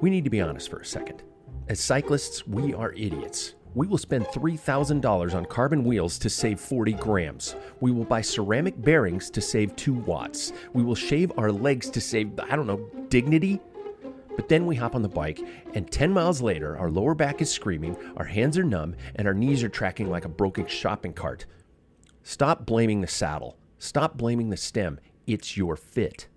We need to be honest for a second. As cyclists, we are idiots. We will spend $3,000 on carbon wheels to save 40 grams. We will buy ceramic bearings to save 2 watts. We will shave our legs to save, dignity. But then we hop on the bike, and 10 miles later, our lower back is screaming, our hands are numb, and our knees are tracking like a broken shopping cart. Stop blaming the saddle. Stop blaming the stem. It's your fit.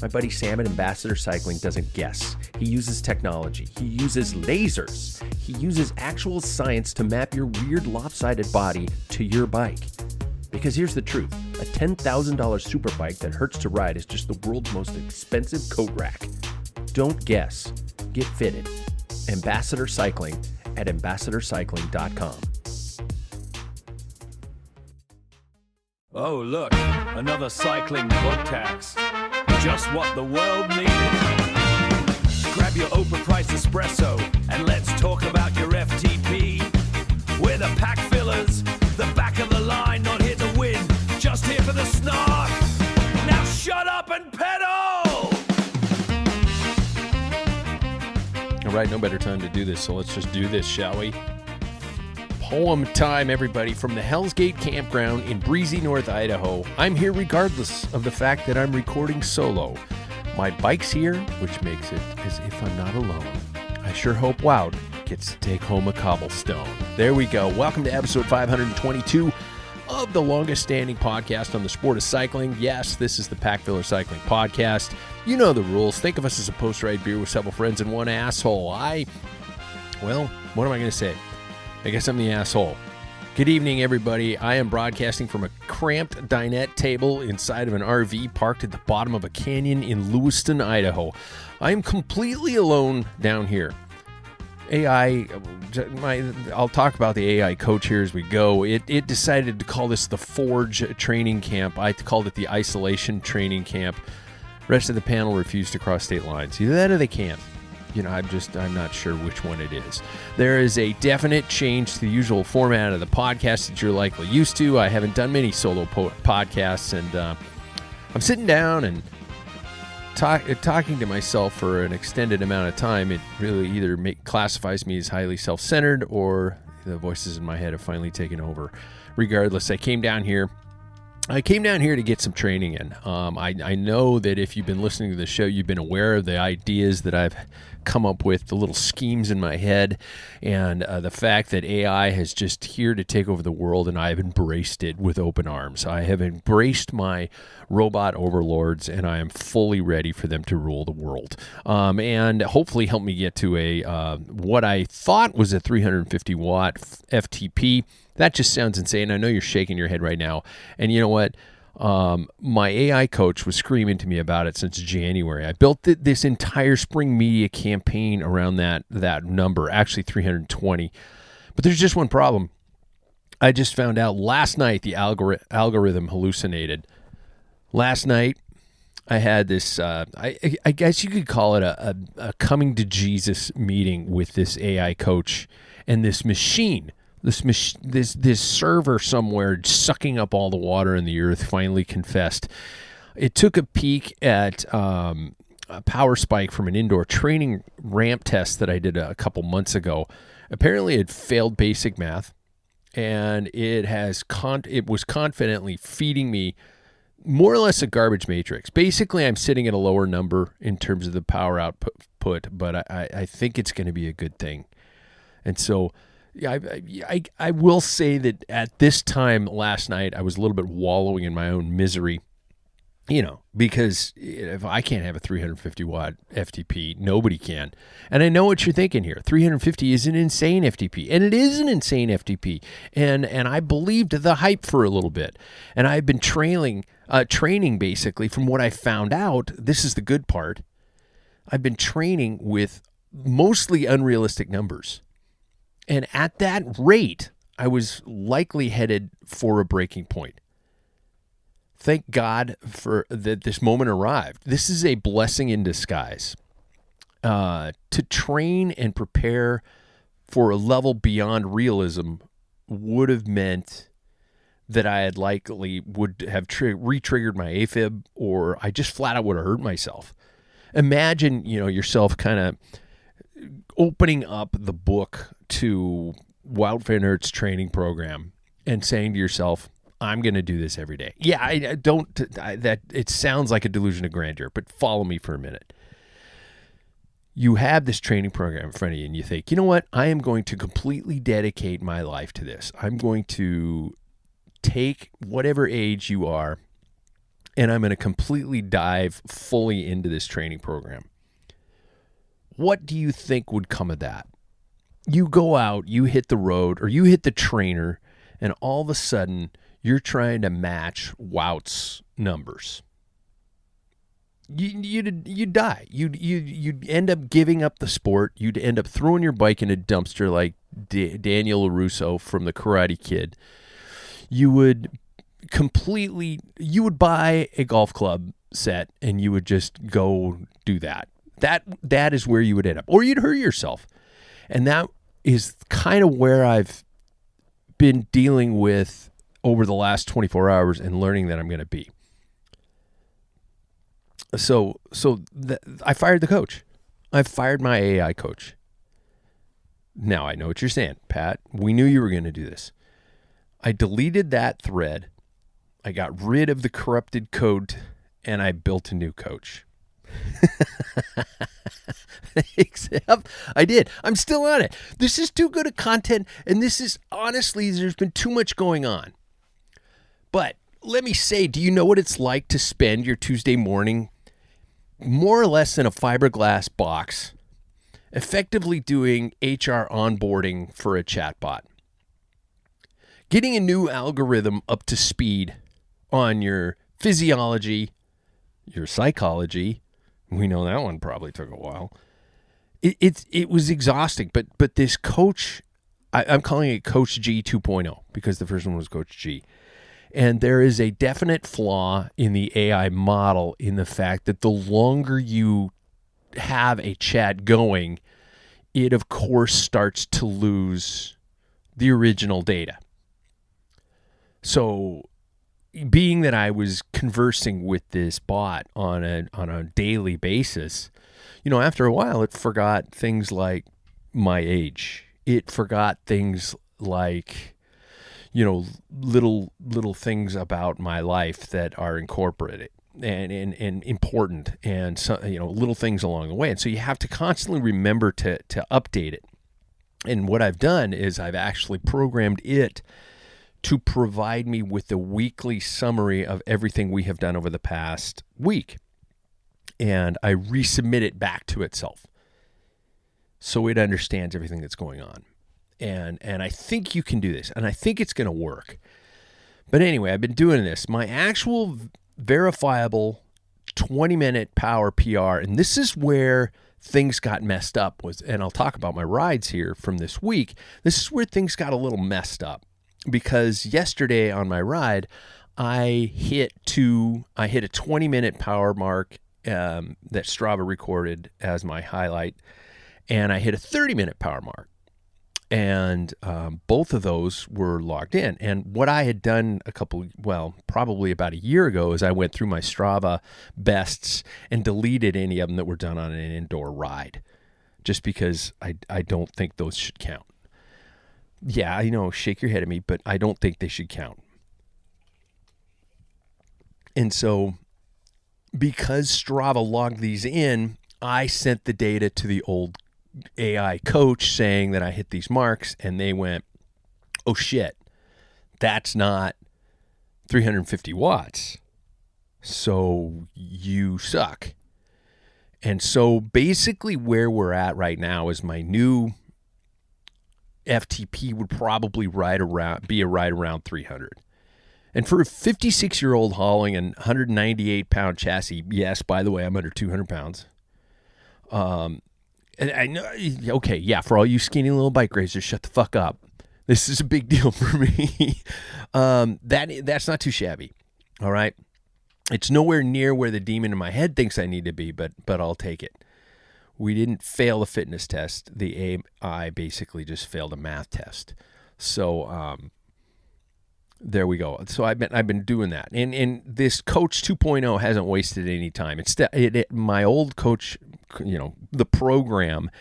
My buddy Sam at Ambassador Cycling doesn't guess. He uses technology. He uses lasers. He uses actual science to map your weird lopsided body to your bike. Because here's the truth. A $10,000 super bike that hurts to ride is just the world's most expensive coat rack. Don't guess. Get fitted. Ambassador Cycling at ambassadorcycling.com. Oh, look, another cycling podcast. Just what the world needed. Grab your overpriced espresso and let's talk about your FTP. We're the Packfillers, the back of the line, not here to win, just here for the snark. Now shut up and pedal! All right, no better time to do this, so let's just do this, shall we? Poem time, everybody, from the Hell's Gate Campground in breezy North Idaho. I'm here regardless of the fact that I'm recording solo. My bike's here, which makes it as if I'm not alone. I sure hope Wout gets to take home a cobblestone. There we go. Welcome to episode 522 of the longest standing podcast on the sport of cycling. Yes, this is the Packfiller Cycling Podcast. You know the rules. Think of us as a post-ride beer with several friends and one asshole. What am I going to say? I guess I'm the asshole. Good evening, everybody. I am broadcasting from a cramped dinette table inside of an RV parked at the bottom of a canyon in Lewiston, Idaho. I am completely alone down here. I'll talk about the AI coach here as we go. It decided to call this the Forge training camp. I called it the isolation training camp. Rest of the panel refused to cross state lines. Either that or they can't. I'm not sure which one it is. There is a definite change to the usual format of the podcast that you're likely used to. I haven't done many solo podcasts, and I'm sitting down and talking to myself for an extended amount of time. It really either classifies me as highly self-centered, or the voices in my head have finally taken over. Regardless, I came down here to get some training in. I know that if you've been listening to the show, you've been aware of the ideas that I've come up with, the little schemes in my head, and the fact that AI is just here to take over the world, and I've embraced it with open arms. I have embraced my robot overlords, and I am fully ready for them to rule the world, and hopefully help me get to a what I thought was a 350 watt FTP. That just sounds insane. I know you're shaking your head right now. And you know what? My AI coach was screaming to me about it since January. I built this entire spring media campaign around that number, actually 320. But there's just one problem. I just found out last night the algorithm hallucinated. Last night, I had this, I guess you could call it a coming to Jesus meeting with this AI coach and this machine. This server somewhere sucking up all the water in the earth finally confessed. It took a peek at a power spike from an indoor training ramp test that I did a couple months ago. Apparently it failed basic math, and it was confidently feeding me more or less a garbage matrix. Basically, I'm sitting at a lower number in terms of the power output, but I think it's going to be a good thing. And so I will say that at this time last night, I was a little bit wallowing in my own misery, because if I can't have a 350 watt FTP, nobody can. And I know what you're thinking here. 350 is an insane FTP, and it is an insane FTP. And I believed the hype for a little bit. And I've been training basically from what I found out. This is the good part. I've been training with mostly unrealistic numbers. And at that rate, I was likely headed for a breaking point. Thank God for that this moment arrived. This is a blessing in disguise. To train and prepare for a level beyond realism would have meant that I had would have re-triggered my AFib, or I just flat out would have hurt myself. Imagine, yourself kind of opening up the book to Wild Fan Alert's training program and saying to yourself, I'm going to do this every day. Yeah, it sounds like a delusion of grandeur, but follow me for a minute. You have this training program in front of you and you think, you know what? I am going to completely dedicate my life to this. I'm going to take whatever age you are and I'm going to completely dive fully into this training program. What do you think would come of that? You go out, you hit the road, or you hit the trainer, and all of a sudden, you're trying to match Wout's numbers. You'd die. You'd end up giving up the sport. You'd end up throwing your bike in a dumpster like Daniel LaRusso from The Karate Kid. You would buy a golf club set, and you would just go do that. That is where you would end up. Or you'd hurt yourself. And that is kind of where I've been dealing with over the last 24 hours and learning that I'm going to be. So I fired the coach. I fired my AI coach. Now I know what you're saying, Pat. We knew you were going to do this. I deleted that thread. I got rid of the corrupted code, and I built a new coach. Except I did. I'm still on it. This is too good a content, and this is honestly, there's been too much going on. But let me say, do you know what it's like to spend your Tuesday morning more or less in a fiberglass box, effectively doing HR onboarding for a chatbot? Getting a new algorithm up to speed on your physiology, your psychology. We know that one probably took a while. It was exhausting, but this coach, I'm calling it Coach G 2.0 because the first one was Coach G. And there is a definite flaw in the AI model in the fact that the longer you have a chat going, it of course starts to lose the original data. So being that I was conversing with this bot on a daily basis, after a while it forgot things like my age. It forgot things like, little things about my life that are incorporated and important, and so, little things along the way. And so you have to constantly remember to update it. And what I've done is I've actually programmed it to provide me with a weekly summary of everything we have done over the past week. And I resubmit it back to itself so it understands everything that's going on. And I think you can do this, and I think it's going to work. But anyway, I've been doing this. My actual verifiable 20-minute power PR, and this is where things got messed up, and I'll talk about my rides here from this week. This is where things got a little messed up. Because yesterday on my ride, I hit a 20-minute power mark that Strava recorded as my highlight, and I hit a 30-minute power mark. And both of those were logged in. And what I had done probably about a year ago is I went through my Strava bests and deleted any of them that were done on an indoor ride, just because I don't think those should count. Yeah, I know, shake your head at me, but I don't think they should count. And so, because Strava logged these in, I sent the data to the old AI coach saying that I hit these marks, and they went, oh shit, that's not 350 watts. So you suck. And so basically where we're at right now is my new FTP would probably be a ride around 300. And for a 56-year-old hauling an 198-pound chassis, yes, by the way, I'm under 200 pounds. And I know, okay, yeah, for all you skinny little bike racers, shut the fuck up. This is a big deal for me. That's not too shabby, all right? It's nowhere near where the demon in my head thinks I need to be, but I'll take it. We didn't fail the fitness test. The AI basically just failed a math test. So there we go. So I've been doing that, and this Coach 2.0 hasn't wasted any time. My old coach, the program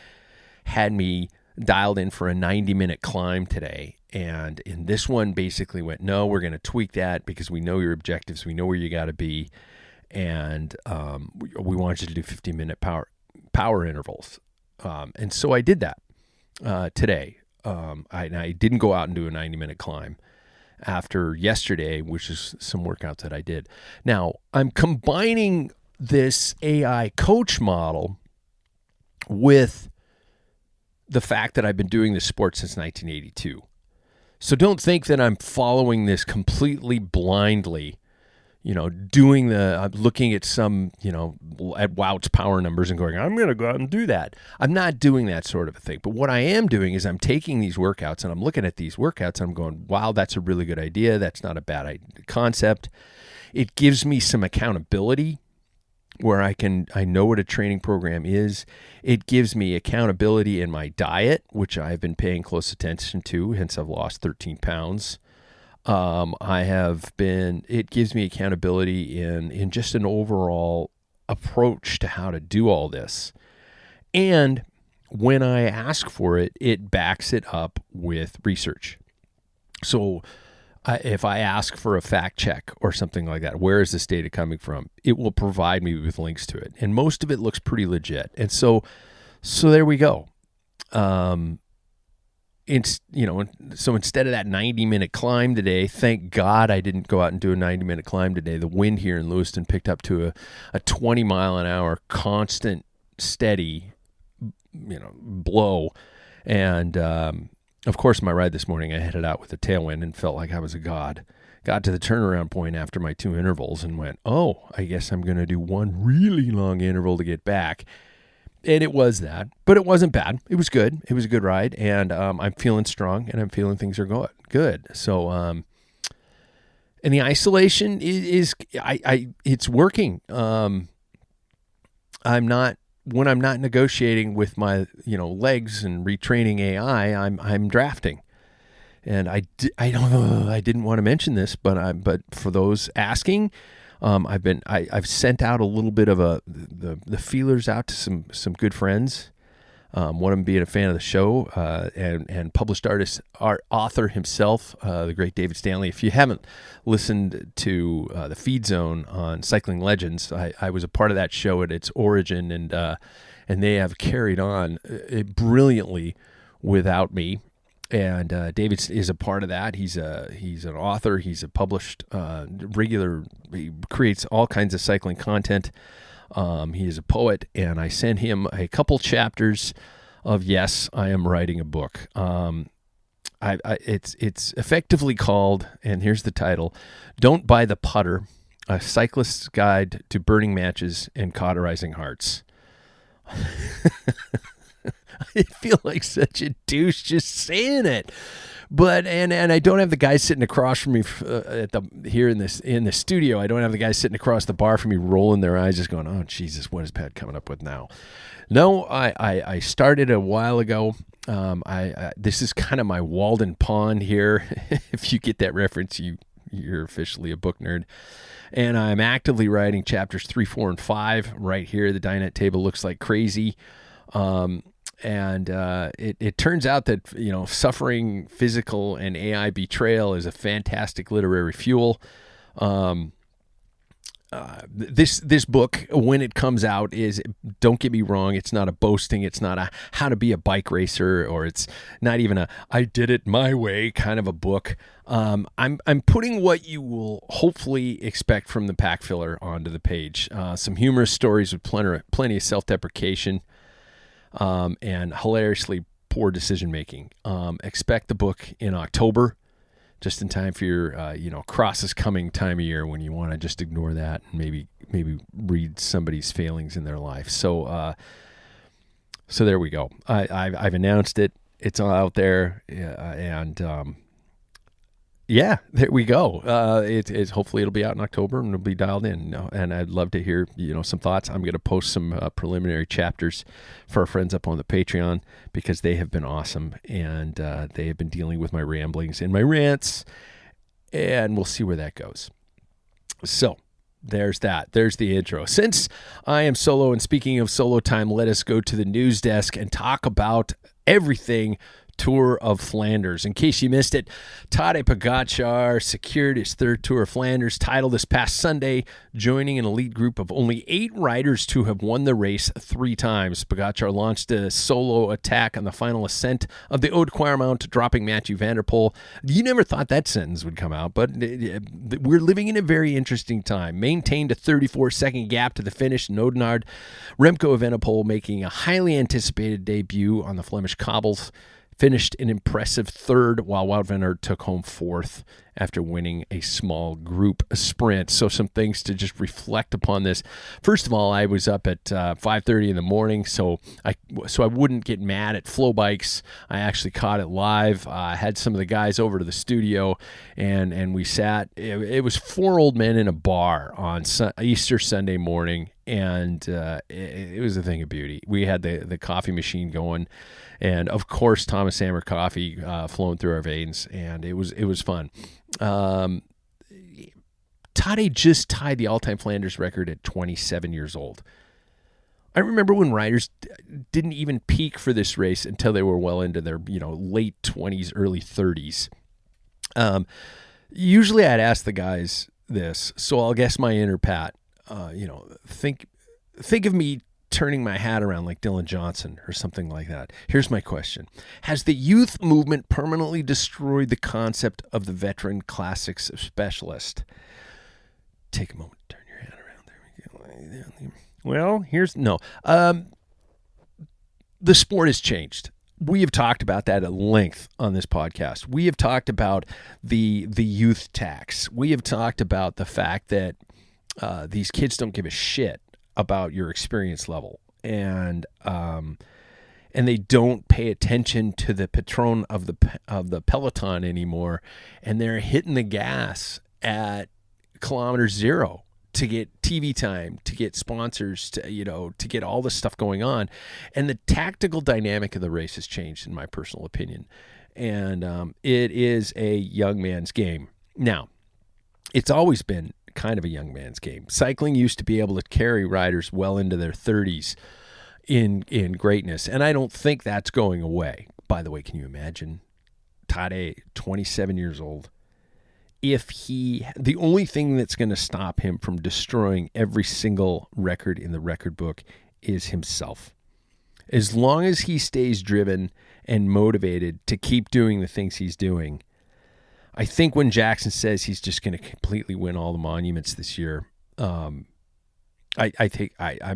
had me dialed in for a 90-minute climb today. And in this one basically went, no, we're going to tweak that because we know your objectives. We know where you got to be. And we want you to do 15-minute power intervals. And so I did that today. I didn't go out and do a 90-minute climb after yesterday, which is some workouts that I did. Now, I'm combining this AI coach model with the fact that I've been doing this sport since 1982. So don't think that I'm following this completely blindly, looking at some, at Wout's power numbers and going, I'm going to go out and do that. I'm not doing that sort of a thing. But what I am doing is I'm taking these workouts and I'm looking at these workouts and I'm going, wow, that's a really good idea. That's not a bad concept. It gives me some accountability where I know what a training program is. It gives me accountability in my diet, which I've been paying close attention to, hence I've lost 13 pounds. It gives me accountability in just an overall approach to how to do all this. And when I ask for it, it backs it up with research. So if I ask for a fact check or something like that, where is this data coming from? It will provide me with links to it. And most of it looks pretty legit. And so there we go. So instead of that 90-minute climb today, thank God I didn't go out and do a 90-minute climb today. The wind here in Lewiston picked up to a 20-mile-an-hour constant, steady, blow. And of course, my ride this morning, I headed out with a tailwind and felt like I was a god. Got to the turnaround point after my 2 intervals and went, oh, I guess I'm going to do one really long interval to get back. And it was that, but it wasn't bad. It was good. It was a good ride, and I'm feeling strong, and I'm feeling things are going good. So, and the isolation is it's working. When I'm not negotiating with my legs and retraining AI, I'm drafting. And I didn't want to mention this, but for those asking. I've sent out a little bit of the feelers out to some good friends. One of them being a fan of the show, and published author himself, the great David Stanley. If you haven't listened to the Feed Zone on Cycling Legends, I was a part of that show at its origin, and they have carried on brilliantly without me. And David is a part of that. He's an author. He's a published he creates all kinds of cycling content. He is a poet, and I sent him a couple chapters of Yes, I Am Writing a Book. It's effectively called, and here's the title: Don't Buy the Putter: A Cyclist's Guide to Burning Matches and Cauterizing Hearts. I feel like such a douche just saying it, but and I don't have the guy sitting across from me here in the studio. I don't have the guy sitting across the bar from me rolling their eyes, just going, "Oh Jesus, what is Pat coming up with now?" No, I started a while ago. This is kind of my Walden Pond here. If you get that reference, you're officially a book nerd. And I'm actively writing chapters 3, 4, and 5 right here. The dinette table looks like crazy. And it turns out that, suffering, physical, and AI betrayal is a fantastic literary fuel. This book, when it comes out, don't get me wrong, it's not a boasting, it's not a how to be a bike racer, or it's not even a I did it my way kind of a book. I'm putting what you will hopefully expect from the Packfiller onto the page. Some humorous stories with plenty of self-deprecation. And hilariously poor decision making. Expect the book in October, just in time for your crosses coming time of year when you want to just ignore that and maybe read somebody's failings in their life. So there we go. I've announced it. It's all out there, and yeah, there we go. It's hopefully it'll be out in October and it'll be dialed in. And I'd love to hear some thoughts. I'm going to post some preliminary chapters for our friends up on the Patreon because they have been awesome, and they have been dealing with my ramblings and my rants, and we'll see where that goes. So There's that. There's the intro. Since I am solo, and speaking of solo time, let us go to the news desk and talk about everything Tour of Flanders. In case you missed it, Tadej Pogačar secured his third Tour of Flanders title this past Sunday, joining an elite group of only 8 riders to have won the race 3 times. Pogačar launched a solo attack on the final ascent of the Oude Kwaremont, dropping Mathieu van der Poel. You never thought that sentence would come out, but we're living in a very interesting time. Maintained a 34-second gap to the finish in Oudenaarde. Remco Evenepoel making a highly anticipated debut on the Flemish cobbles. Finished an impressive 3rd, while Wout van Aert took home 4th after winning a small group sprint. So some things to just reflect upon this. First of all, I was up at 5:30 in the morning, so I wouldn't get mad at Flow Bikes. I actually caught it live. I had some of the guys over to the studio, and we sat. It was 4 old men in a bar on Easter Sunday morning, and it was a thing of beauty. We had the coffee machine going, and of course Thomas Hammer coffee flowing through our veins, and it was fun. Tadej just tied the all-time Flanders record at 27 years old. I remember when riders didn't even peak for this race until they were well into their late 20s, early 30s. Usually I'd ask the guys this, so I'll guess my inner Pat. Think of me turning my hat around like Dylan Johnson or something like that. Here's my question. Has the youth movement permanently destroyed the concept of the veteran classics specialist? Take a moment, turn your hat around. There we go. Well, the sport has changed. We have talked about that at length on this podcast. We have talked about the youth tax. We have talked about the fact that these kids don't give a shit about your experience level, and they don't pay attention to the patron of the peloton anymore, and they're hitting the gas at kilometer 0 to get TV time, to get sponsors, to get all this stuff going on. And the tactical dynamic of the race has changed, in my personal opinion, and it is a young man's game. Now, it's always been kind of a young man's game. Cycling used to be able to carry riders well into their 30s in greatness, and I don't think that's going away. By the way, can you imagine Tadej, 27 years old, the only thing that's going to stop him from destroying every single record in the record book is himself. As long as he stays driven and motivated to keep doing the things he's doing, I think when Jackson says he's just going to completely win all the monuments this year, I'm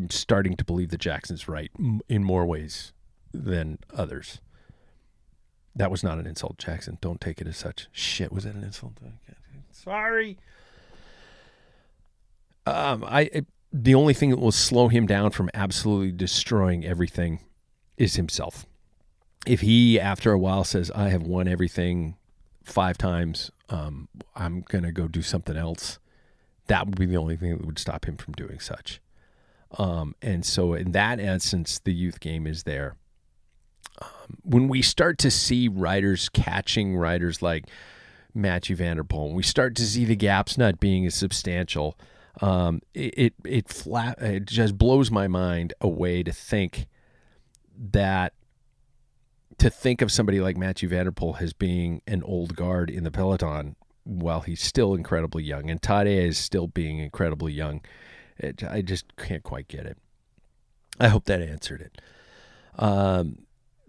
starting to believe that Jackson's right in more ways than others. That was not an insult, Jackson. Don't take it as such. Shit, was that an insult? Sorry. The only thing that will slow him down from absolutely destroying everything is himself. If he, after a while, says, I have won everything 5 times, I'm going to go do something else, that would be the only thing that would stop him from doing such. And so in that essence, the youth game is there. When we start to see riders catching riders like Mathieu van der Poel, when we start to see the gaps not being as substantial, it just blows my mind away to think of somebody like Mathieu van der Poel as being an old guard in the peloton while he's still incredibly young, and Tadej is still being incredibly young. I just can't quite get it. I hope that answered it.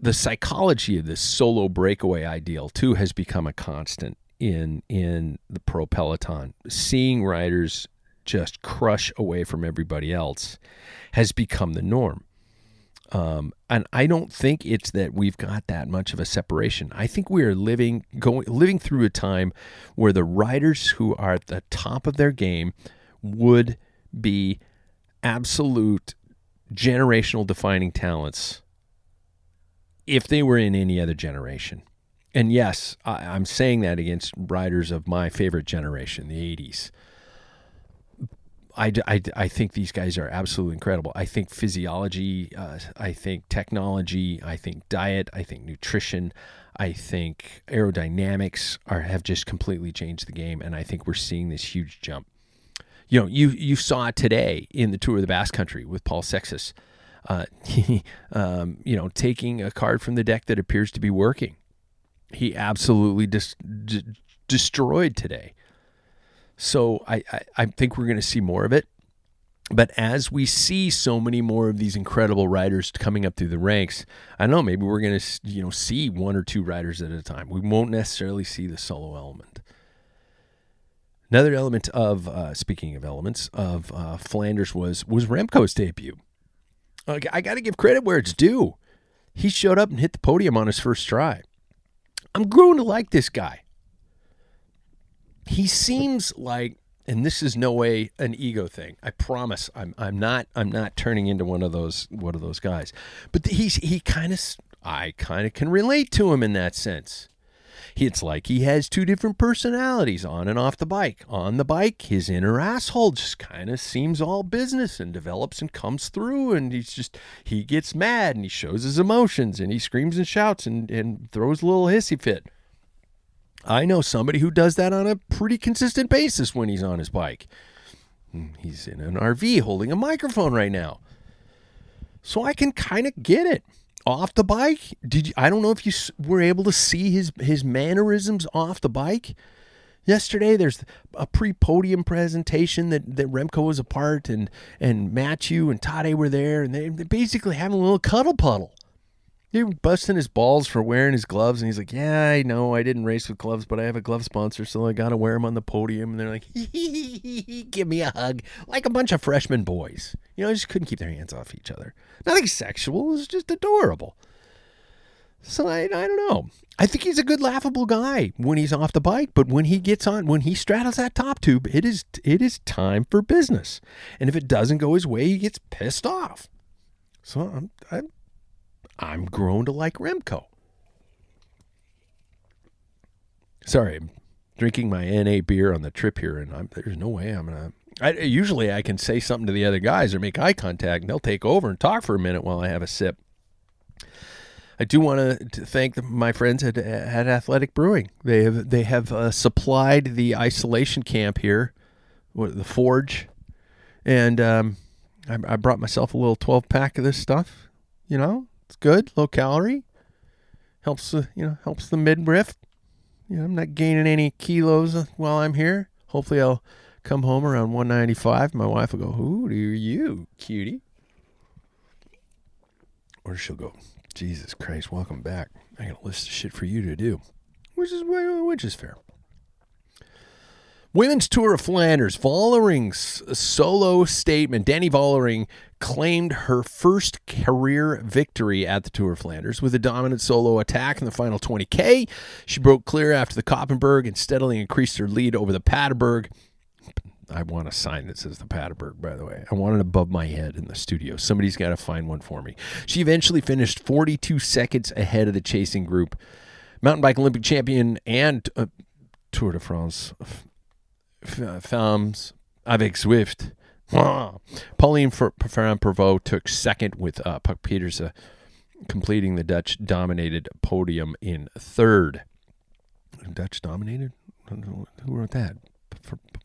The psychology of this solo breakaway ideal, too, has become a constant in the pro peloton. Seeing riders just crush away from everybody else has become the norm. And I don't think it's that we've got that much of a separation. I think we are living through a time where the riders who are at the top of their game would be absolute generational defining talents if they were in any other generation. And yes, I'm saying that against riders of my favorite generation, the 80s. I think these guys are absolutely incredible. I think physiology, I think technology, I think diet, I think nutrition, I think aerodynamics have just completely changed the game, and I think we're seeing this huge jump. You saw it today in the Tour of the Basque Country with Paul Sextus, taking a card from the deck that appears to be working. He absolutely destroyed today. So I think we're going to see more of it. But as we see so many more of these incredible riders coming up through the ranks, I don't know, maybe we're going to see one or two riders at a time. We won't necessarily see the solo element. Another element of, speaking of elements, of Flanders was Remco's debut. I got to give credit where it's due. He showed up and hit the podium on his first try. I'm growing to like this guy. He seems like, and this is no way an ego thing. I promise. I'm not turning into one of those guys. But I kind of can relate to him in that sense. It's like he has two different personalities on and off the bike. On the bike, his inner asshole just kind of seems all business and develops and comes through, and he gets mad and he shows his emotions and he screams and shouts and throws a little hissy fit. I know somebody who does that on a pretty consistent basis when he's on his bike. He's in an RV holding a microphone right now. So I can kind of get it. Off the bike, I don't know if you were able to see his mannerisms off the bike. Yesterday, there's a pre-podium presentation that Remco was a part, and Matthew and Tadej were there, and they basically having a little cuddle puddle. They were busting his balls for wearing his gloves, and he's like, yeah, I know, I didn't race with gloves, but I have a glove sponsor, so I got to wear them on the podium. And they're like, give me a hug, like a bunch of freshman boys. Just couldn't keep their hands off each other. Nothing sexual, it was just adorable. So I don't know. I think he's a good, laughable guy when he's off the bike, but when he straddles that top tube, it is time for business. And if it doesn't go his way, he gets pissed off. So I'm grown to like Remco. Sorry, I'm drinking my NA beer on the trip here, and there's no way I'm going to... Usually I can say something to the other guys or make eye contact, and they'll take over and talk for a minute while I have a sip. I do want to thank my friends at Athletic Brewing. They have supplied the isolation camp here, the Forge, and I brought myself a little 12-pack of this stuff, It's good, low calorie, helps the midriff. I'm not gaining any kilos while I'm here. Hopefully I'll come home around 195. My wife will go, who are you, cutie? Or she'll go, Jesus Christ, welcome back. I got a list of shit for you to do, which is fair. Women's Tour of Flanders, Vollering's solo statement. Demi Vollering claimed her first career victory at the Tour of Flanders with a dominant solo attack in the final 20K. She broke clear after the Koppenberg and steadily increased her lead over the Paderberg. I want a sign that says the Paderberg, by the way. I want it above my head in the studio. Somebody's got to find one for me. She eventually finished 42 seconds ahead of the chasing group. Mountain bike Olympic champion and Tour de France femmes avec Zwift. Pauline Ferrand-Prévot took second with Puck Peters completing the Dutch-dominated podium in third. Dutch-dominated? Who wrote that?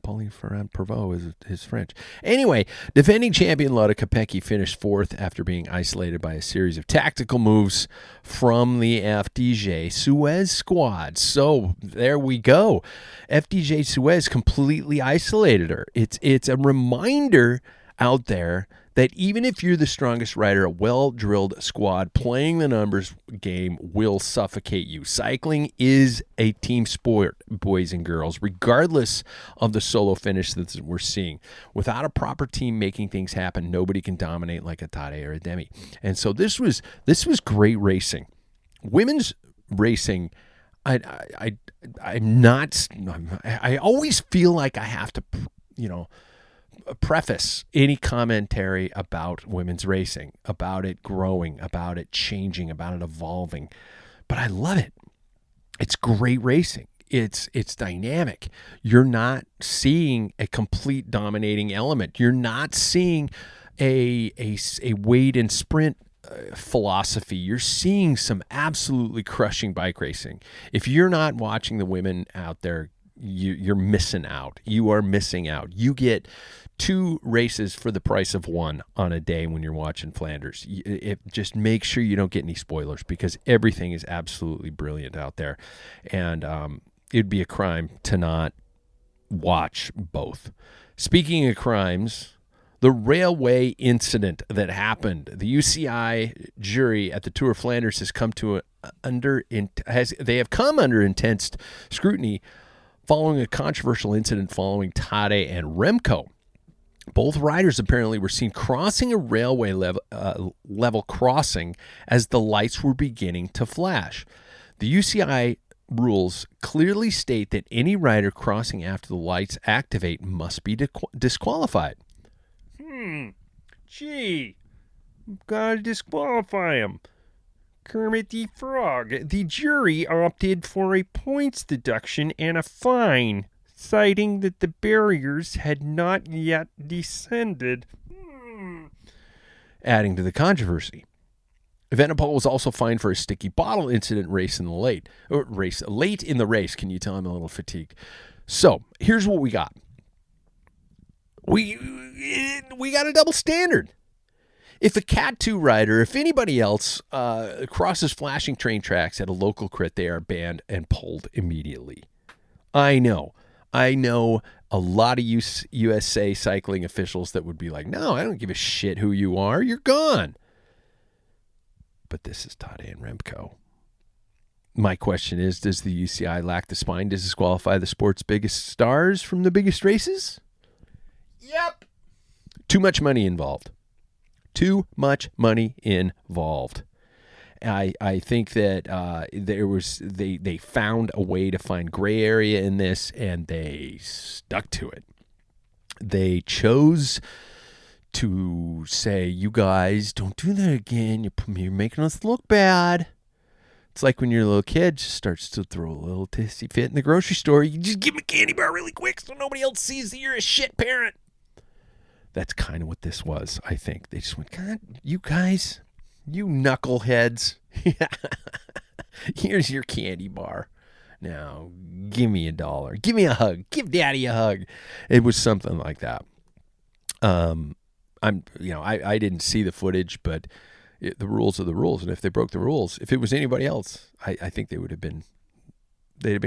Pauline Ferrand-Prévot is his French. Anyway, defending champion Lotte Kopecky finished fourth after being isolated by a series of tactical moves from the FDJ Suez squad. So there we go. FDJ Suez completely isolated her. It's a reminder out there that even if you're the strongest rider, a well-drilled squad playing the numbers game will suffocate you. Cycling is a team sport, boys and girls, regardless of the solo finish that we're seeing. Without a proper team making things happen, nobody can dominate like a Tadej or a Demi. And so this was great racing. Women's racing, I always feel like I have to, preface any commentary about women's racing, about it growing, about it changing, about it evolving. But I love it. It's great racing. It's dynamic. You're not seeing a complete dominating element. You're not seeing a weight and sprint philosophy. You're seeing some absolutely crushing bike racing. If you're not watching the women out there, you're missing out. You are missing out. You get 2 races for the price of 1 on a day when you're watching Flanders. Just make sure you don't get any spoilers, because everything is absolutely brilliant out there. And it'd be a crime to not watch both. Speaking of crimes, the railway incident that happened, the UCI jury at the Tour of Flanders has come under intense scrutiny following a controversial incident following Tadej and Remco. Both riders apparently were seen crossing a railway level crossing as the lights were beginning to flash. The UCI rules clearly state that any rider crossing after the lights activate must be disqualified. Gee, gotta disqualify him. Kermit the Frog. The jury opted for a points deduction and a fine, citing that the barriers had not yet descended, adding to the controversy. Evenepoel was also fined for a sticky bottle incident late in the race. Can you tell I'm a little fatigued? So here's what we got. We got a double standard. If a Cat 2 rider, if anybody else crosses flashing train tracks at a local crit, they are banned and pulled immediately. I know a lot of USA cycling officials that would be like, no, I don't give a shit who you are. You're gone. But this is Tadej and Remco. My question is, does the UCI lack the spine to disqualify the sport's biggest stars from the biggest races? Yep. Too much money involved. I think that they found a way to find gray area in this, and they stuck to it. They chose to say, you guys, don't do that again. You're making us look bad. It's like when your little kid just starts to throw a little tissy fit in the grocery store. You just give him a candy bar really quick so nobody else sees that you're a shit parent. That's kind of what this was, I think. They just went, God, you guys, you knuckleheads. Here's your candy bar. Now, give me $1. Give me a hug. Give Daddy a hug. It was something like that. I didn't see the footage, but the rules are the rules. And if they broke the rules, if it was anybody else, I think they'd have been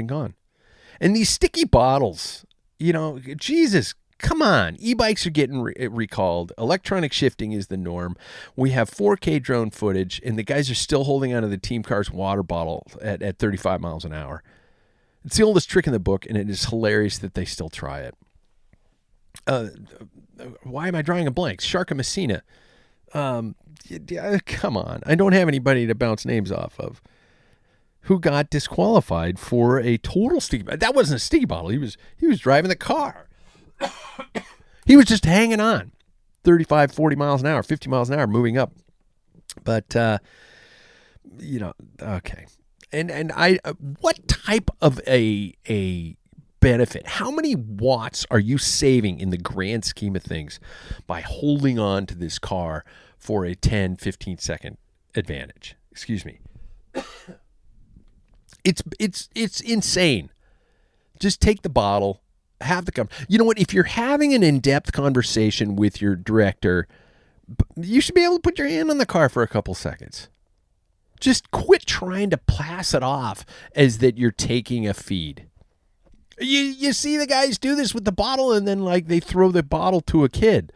gone. And these sticky bottles, Jesus, come on. E-bikes are getting recalled. Electronic shifting is the norm. We have 4K drone footage, and the guys are still holding onto the team car's water bottle at 35 miles an hour. It's the oldest trick in the book, and it is hilarious that they still try it. Why am I drawing a blank? Sharka Messina. Come on. I don't have anybody to bounce names off of. Who got disqualified for a total sticky bottle. That wasn't a sticky bottle. He was driving the car. He was just hanging on. 35, 40 miles an hour, 50 miles an hour, moving up. But, okay. And what type of a benefit, how many watts are you saving in the grand scheme of things by holding on to this car for a 10, 15 second advantage? Excuse me. It's insane. Just take the bottle, have the you know what? If you're having an in-depth conversation with your director, you should be able to put your hand on the car for a couple seconds. Just quit trying to pass it off as that you're taking a feed. You see the guys do this with the bottle, and then they throw the bottle to a kid.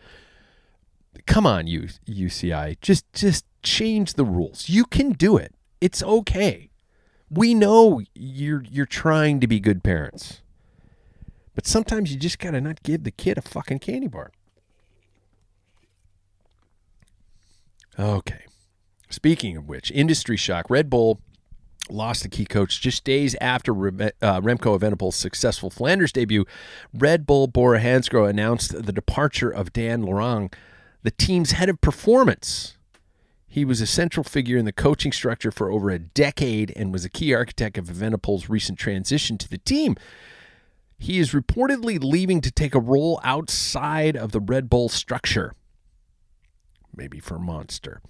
Come on, UCI. Just change the rules. You can do it. It's okay. We know you're trying to be good parents. But sometimes you just got to not give the kid a fucking candy bar. Okay. Speaking of which, industry shock. Red Bull lost the key coach just days after Remco Evenepoel's successful Flanders debut. Red Bull Bora Hansgrohe announced the departure of Dan Lorang, the team's head of performance. He was a central figure in the coaching structure for over a decade and was a key architect of Evenepoel's recent transition to the team. He is reportedly leaving to take a role outside of the Red Bull structure. Maybe for Monster.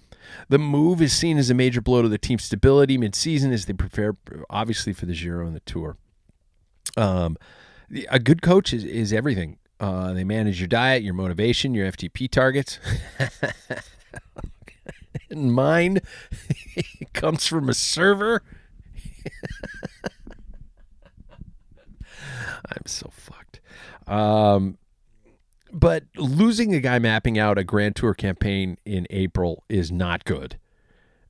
The move is seen as a major blow to the team's stability mid-season as they prepare, obviously, for the Giro and the Tour. A good coach is everything. They manage your diet, your motivation, your FTP targets. And mine comes from a server. I'm so fucked. But losing a guy mapping out a Grand Tour campaign in April is not good.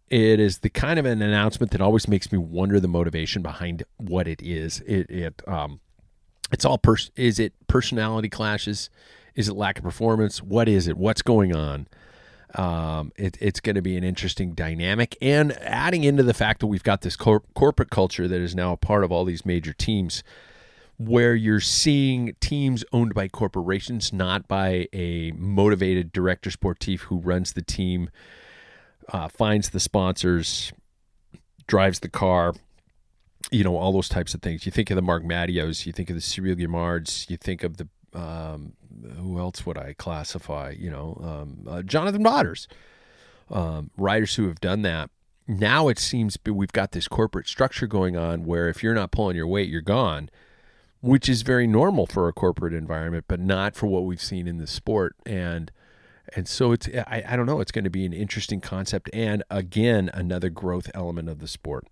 It is the kind of an announcement that always makes me wonder the motivation behind what it is. It's all is it personality clashes? Is it lack of performance? What is it? What's going on? It's going to be an interesting dynamic, and adding into the fact that we've got this corporate culture that is now a part of all these major teams, where you're seeing teams owned by corporations, not by a motivated director sportif who runs the team, finds the sponsors, drives the car, all those types of things. You think of the Mark Mattios, you think of the Cyril Guimards, you think of the who else would I classify? Jonathan Butters, riders who have done that. Now it seems we've got this corporate structure going on where if you're not pulling your weight, you're gone, which is very normal for a corporate environment, but not for what we've seen in the sport. And so I don't know, it's going to be an interesting concept, and again, another growth element of the sport.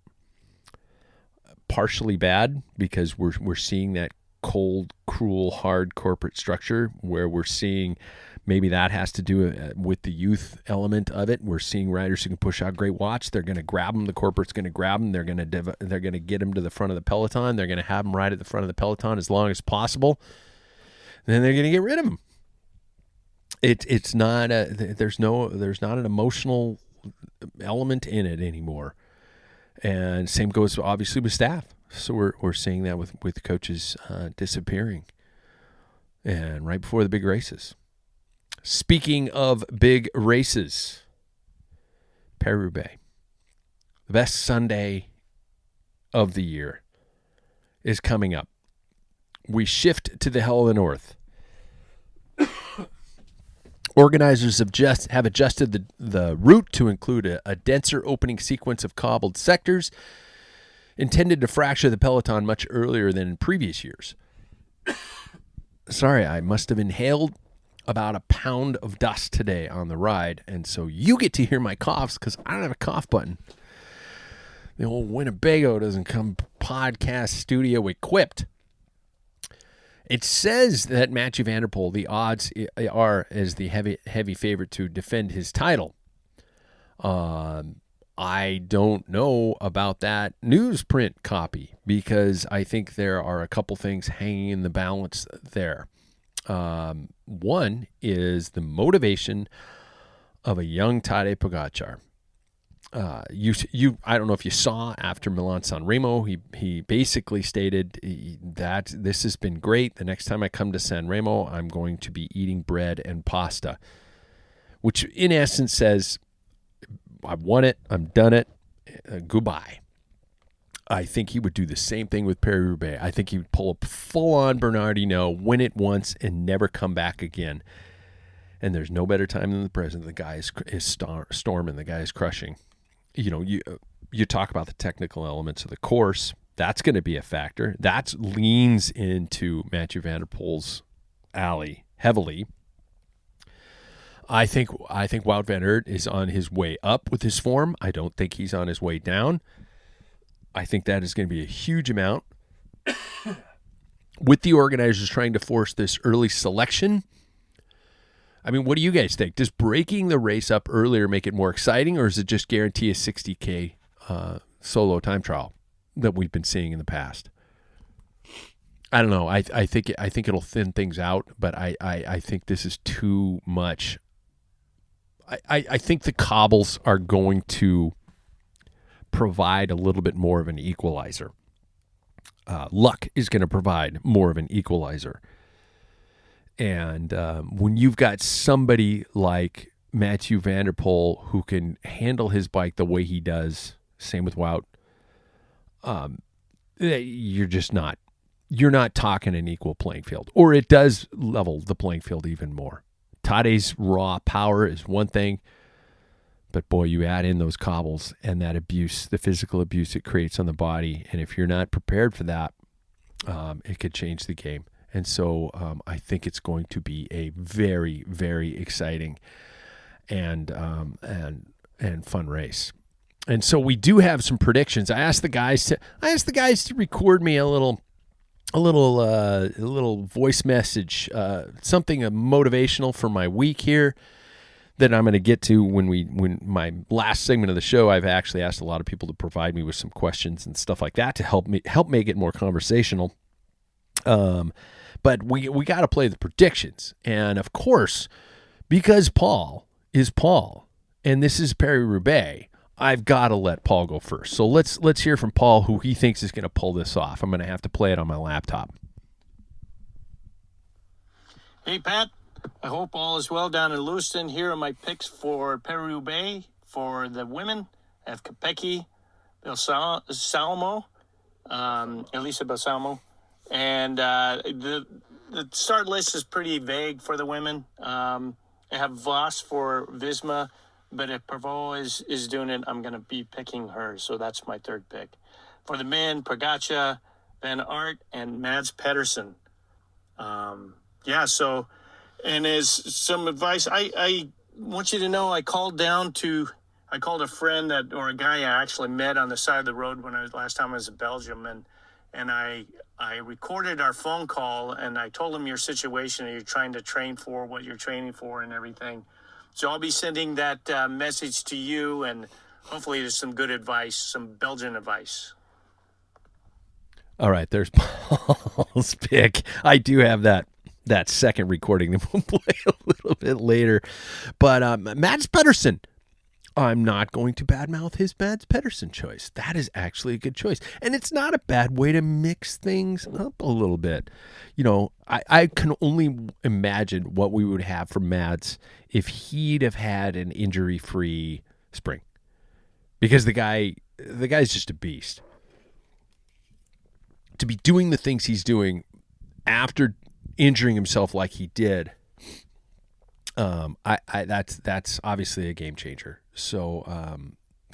Partially bad because we're seeing that cold, cruel, hard corporate structure where we're seeing maybe that has to do with the youth element of it. We're seeing riders who can push out great watts. They're going to grab them. The corporate's going to grab them. They're going to get them to the front of the peloton. They're going to have them ride at the front of the peloton as long as possible. And then they're going to get rid of them. It's not there's not an emotional element in it anymore. And same goes obviously with staff. So we're seeing that with coaches disappearing, and right before the big races. Speaking of big races, Paris-Roubaix, the best Sunday of the year, is coming up. We shift to the hell of the north. Organizers have adjusted the route to include a denser opening sequence of cobbled sectors intended to fracture the peloton much earlier than in previous years. Sorry, I must have inhaled about a pound of dust today on the ride, and so you get to hear my coughs because I don't have a cough button. The old Winnebago doesn't come podcast studio equipped. It says that Mathieu van der Poel, the odds are as the heavy favorite to defend his title. I don't know about that newsprint copy because I think there are a couple things hanging in the balance there. One is the motivation of a young Tadej Pogačar. I don't know if you saw after Milan-San Remo, he basically stated that this has been great. The next time I come to San Remo, I'm going to be eating bread and pasta, which in essence says, I've won it, I'm done it, goodbye. I think he would do the same thing with Paris-Roubaix. I think he would pull a full-on Bernardino, win it once, and never come back again. And there's no better time than the present. The guy is storming. The guy is crushing. You talk about the technical elements of the course. That's going to be a factor. That leans into Mathieu van der Poel's alley heavily. I think Wout van Aert is on his way up with his form. I don't think he's on his way down. I think that is going to be a huge amount. With the organizers trying to force this early selection, I mean, what do you guys think? Does breaking the race up earlier make it more exciting, or does it just guarantee a 60K solo time trial that we've been seeing in the past? I don't know. I think it'll thin things out, but I think this is too much. I think the cobbles are going to provide a little bit more of an equalizer. Luck is going to provide more of an equalizer. And when you've got somebody like Mathieu van der Poel who can handle his bike the way he does, same with Wout, you're not talking an equal playing field. Or it does level the playing field even more. Tadej's raw power is one thing, but boy, you add in those cobbles and that abuse, the physical abuse it creates on the body, and if you're not prepared for that, it could change the game. And so I think it's going to be a very, very exciting and fun race. And so we do have some predictions. I asked the guys to record me a little voice message, something motivational for my week here that I'm going to get to when my last segment of the show. I've actually asked a lot of people to provide me with some questions and stuff like that to help make it more conversational. But we got to play the predictions, and of course, because Paul is Paul, and this is Paris-Roubaix, I've got to let Paul go first. So let's hear from Paul, who he thinks is going to pull this off. I'm going to have to play it on my laptop. Hey, Pat. I hope all is well down in Lewiston. Here are my picks for Paris-Roubaix for the women. I have Kopecky, Balsamo, Elisa Balsamo. And the start list is pretty vague for the women. I have Voss for Visma, but if Pervot is doing it, I'm going to be picking her. So that's my third pick. For the men, Pogačar, Van Aert, and Mads Pedersen. And as some advice, I want you to know I called a friend or a guy I actually met on the side of the road last time I was in Belgium, and I recorded our phone call, and I told him your situation and you're trying to train for what you're training for and everything. So I'll be sending that message to you, and hopefully there's some good advice, some Belgian advice. All right, there's Paul's pick. I do have that second recording that we'll play a little bit later. But Mads Pedersen, I'm not going to badmouth his Mads Pedersen choice. That is actually a good choice. And it's not a bad way to mix things up a little bit. You know, I can only imagine what we would have from Mads if he'd have had an injury-free spring. Because the guy's just a beast. To be doing the things he's doing after injuring himself like he did, that's obviously a game changer. So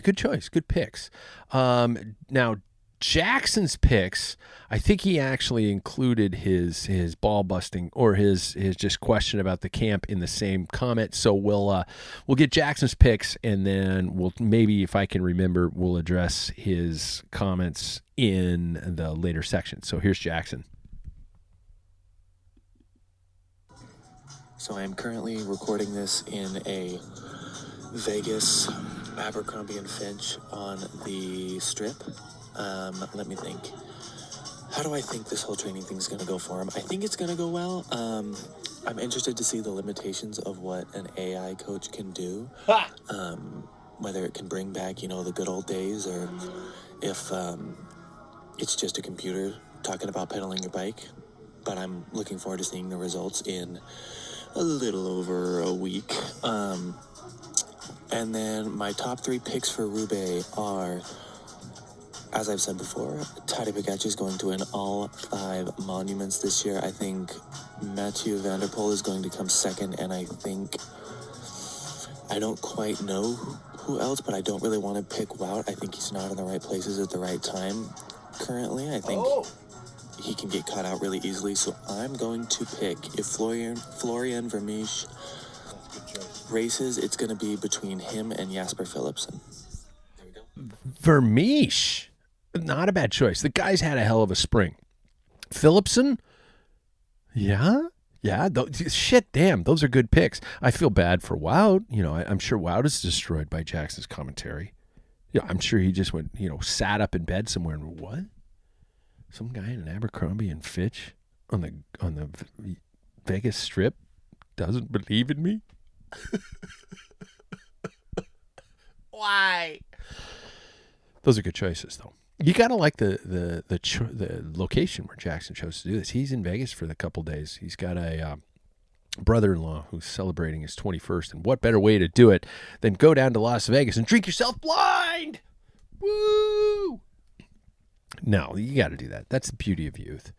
good choice, good picks. Now Jackson's picks, I think he actually included his ball busting or his just question about the camp in the same comment. So we'll get Jackson's picks, and then we'll maybe, if I can remember, we'll address his comments in the later section. So here's Jackson. So I am currently recording this in a Vegas Abercrombie & Finch on the Strip. Let me think. How do I think this whole training thing is going to go for him? I think it's going to go well. I'm interested to see the limitations of what an AI coach can do. Whether it can bring back, the good old days, or if it's just a computer talking about pedaling your bike. But I'm looking forward to seeing the results in a little over a week. And then my top 3 picks for Roubaix are, as I've said before, Tadej Pogačar is going to win all 5 monuments this year. I think Mathieu van der Poel is going to come second, and I don't quite know who else, but I don't really want to pick Wout. I think he's not in the right places at the right time currently. I think he can get caught out really easily, so I'm going to pick, if Florian Vermeersch races, it's going to be between him and Jasper Philipsen. There we go. Vermeersch, not a bad choice. The guy's had a hell of a spring. Philipsen, yeah. Shit, damn, those are good picks. I feel bad for Wout. I'm sure Wout is destroyed by Jackson's commentary. Yeah, I'm sure he just went, sat up in bed somewhere and what? Some guy in an Abercrombie & Fitch on the Vegas Strip doesn't believe in me? Why? Those are good choices, though. You gotta like the location where Jackson chose to do this. He's in Vegas for the couple days. He's got a brother-in-law who's celebrating his 21st, and what better way to do it than go down to Las Vegas and drink yourself blind? Woo! No, you got to do that. That's the beauty of youth.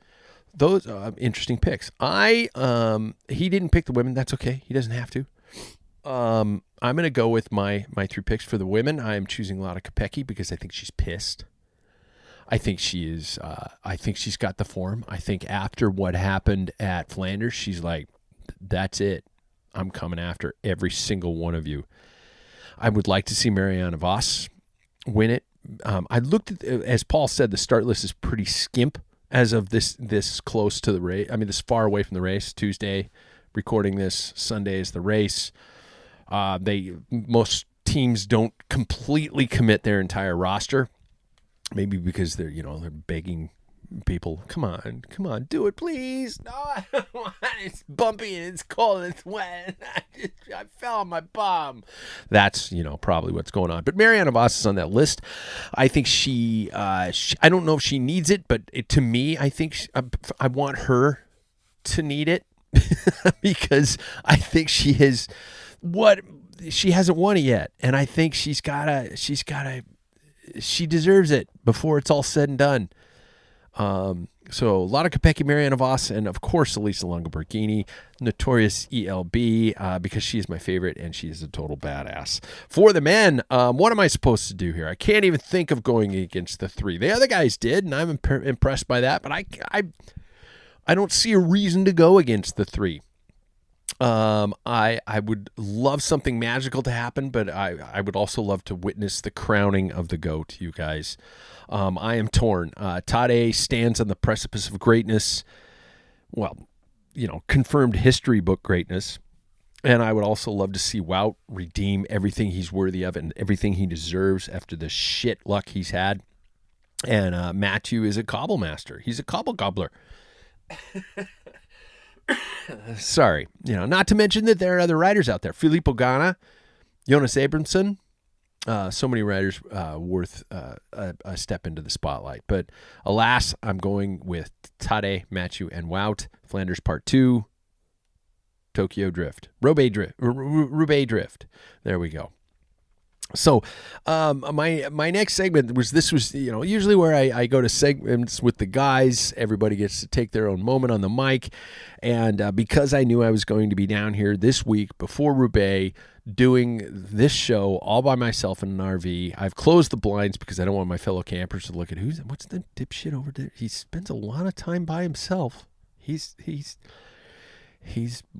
Those interesting picks. He didn't pick the women. That's okay. He doesn't have to. I'm going to go with my 3 picks for the women. I am choosing a lot of Kopecky because I think she's pissed. I think she is. I think she's got the form. I think after what happened at Flanders, she's like, that's it. I'm coming after every single one of you. I would like to see Marianne Vos win it. I looked at, as Paul said, the start list is pretty skimp as of this close to the race. I mean, this far away from the race. Tuesday, recording this. Sunday is the race. Most teams don't completely commit their entire roster. Maybe because they're begging people, come on, do it, please. No, I don't want it. It's bumpy and it's cold and it's wet. I fell on my bum. That's, probably what's going on. But Marianne Vos is on that list. I think she I don't know if she needs it, but to me, I think I want her to need it because I think she hasn't won it yet. And I think she deserves it before it's all said and done. So a lot of Kopecky, Marianne Vos, and of course Elisa Longo-Borghini, notorious ELB, because she is my favorite and she is a total badass. For the men, what am I supposed to do here? I can't even think of going against the three. The other guys did, and I'm impressed by that, but I don't see a reason to go against the three. I would love something magical to happen, but I would also love to witness the crowning of the GOAT, you guys. I am torn. Tadej stands on the precipice of greatness. Well, confirmed history book greatness. And I would also love to see Wout redeem everything he's worthy of and everything he deserves after the shit luck he's had. And Matthew is a cobble master. He's a cobble gobbler. Sorry. Not to mention that there are other riders out there. Filippo Ganna, Jonas Abramson. So many riders worth a step into the spotlight. But alas, I'm going with Tadej, Matthew, and Wout. Flanders Part 2, Tokyo Drift, Roubaix Drift. There we go. So my next segment was usually where I go to segments with the guys. Everybody gets to take their own moment on the mic. And because I knew I was going to be down here this week before Roubaix doing this show all by myself in an RV, I've closed the blinds because I don't want my fellow campers to look at what's the dipshit over there. He spends a lot of time by himself. He's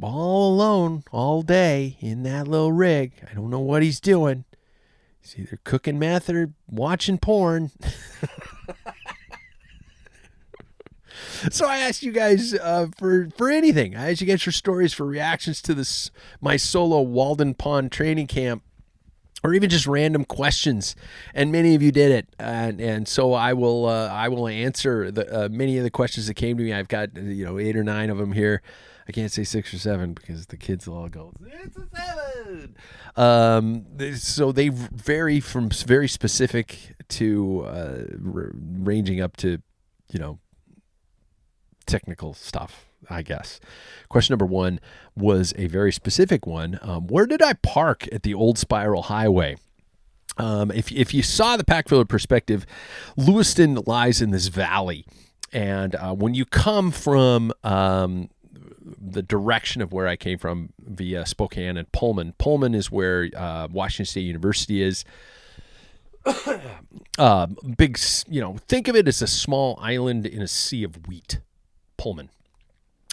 all alone all day in that little rig. I don't know what he's doing. He's either cooking meth or watching porn. So I asked you guys for anything. I asked you guys for stories, for reactions to my solo Walden Pond training camp, or even just random questions. And many of you did it. And so I will answer many of the questions that came to me. I've got 8 or 9 of them here. I can't say 6 or 7 because the kids will all go, it's a 7. So they vary from very specific to ranging up to, technical stuff, I guess. Question number 1 was a very specific one. Where did I park at the Old Spiral Highway? If you saw the Packfiller perspective, Lewiston lies in this valley. And when you come from the direction of where I came from via Spokane and Pullman is where Washington State University is. Big, think of it as a small island in a sea of wheat. Pullman.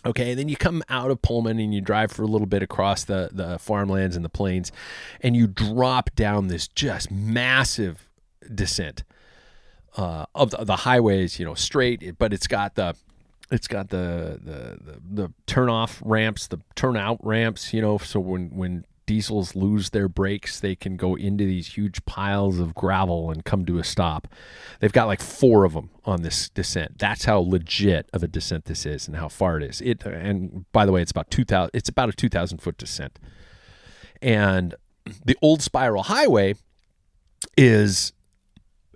Okay, and then you come out of Pullman and you drive for a little bit across the farmlands and the plains, and you drop down this just massive descent of the highways, straight, but it's got the turn off ramps, the turn out ramps, so when diesels lose their brakes, they can go into these huge piles of gravel and come to a stop. They've got like 4 of them on this descent. That's how legit of a descent this is and how far it is. And by the way, it's about a 2,000 foot descent. And the Old Spiral Highway is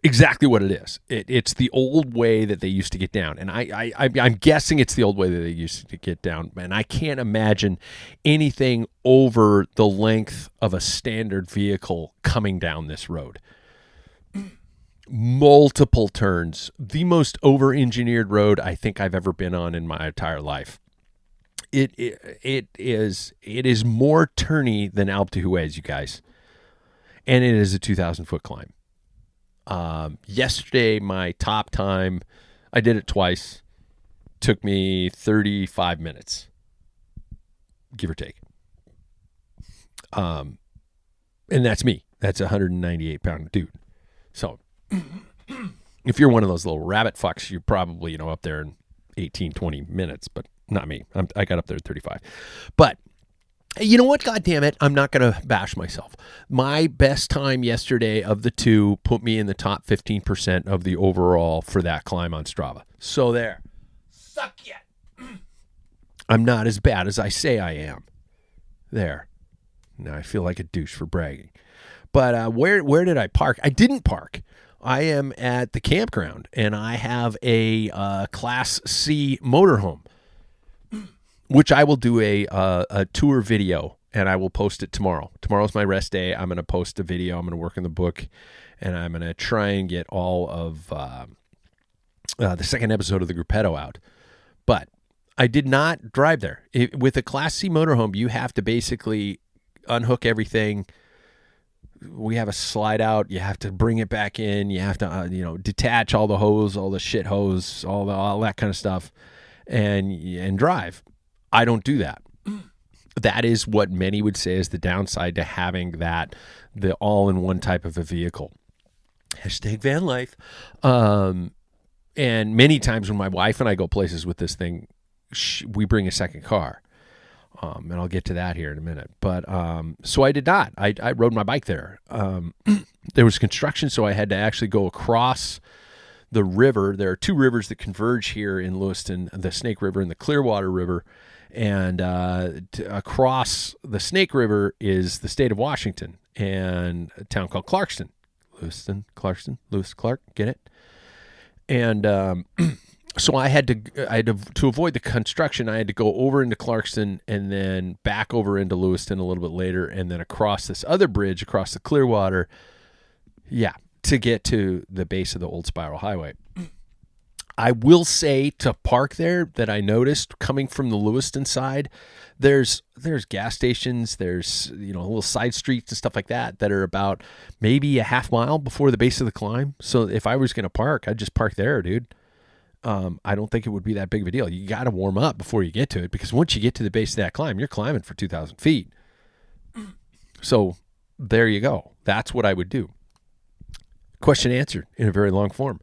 exactly what it is. It's the old way that they used to get down. And I'm guessing it's the old way that they used to get down. And I can't imagine anything over the length of a standard vehicle coming down this road. Multiple turns. The most over-engineered road I think I've ever been on in my entire life. It is more turny than Alpe d'Huez, you guys. And it is a 2,000 foot climb. Yesterday, my top time, I did it twice, took me 35 minutes, give or take. And that's me. That's a 198-pound dude. So if you're one of those little rabbit fucks, you're probably, up there in 18, 20 minutes, but not me. I got up there at 35. But you know what? God damn it. I'm not going to bash myself. My best time yesterday of the two put me in the top 15% of the overall for that climb on Strava. So there. Suck yet. I'm not as bad as I say I am. There. Now I feel like a douche for bragging. But where did I park? I didn't park. I am at the campground, and I have a Class C motorhome, which I will do a tour video, and I will post it tomorrow. Tomorrow's my rest day. I'm going to post a video. I'm going to work in the book, and I'm going to try and get all of the second episode of the Gruppetto out. But I did not drive there. With a Class C motorhome, you have to basically unhook everything. We have a slide out. You have to bring it back in. You have to, detach all the hose, all the shit hose, all that kind of stuff, and drive. I don't do that. That is what many would say is the downside to having the all-in-one type of a vehicle. Hashtag van life. And many times when my wife and I go places with this thing, we bring a second car. And I'll get to that here in a minute. But so I did not. I rode my bike there. There was construction, so I had to actually go across the river. There are two rivers that converge here in Lewiston, the Snake River and the Clearwater River. And across the Snake River is the state of Washington and a town called Clarkston. Lewiston, Clarkston, Lewis, Clark, get it? And so I had to avoid the construction, I had to go over into Clarkston and then back over into Lewiston a little bit later and then across this other bridge across the Clearwater, to get to the base of the Old Spiral Highway. I will say to park there that I noticed coming from the Lewiston side, there's gas stations, there's little side streets and stuff like that are about maybe a half mile before the base of the climb. So if I was going to park, I'd just park there, dude. I don't think it would be that big of a deal. You got to warm up before you get to it, because once you get to the base of that climb, you're climbing for 2,000 feet. So there you go. That's what I would do. Question answered in a very long form.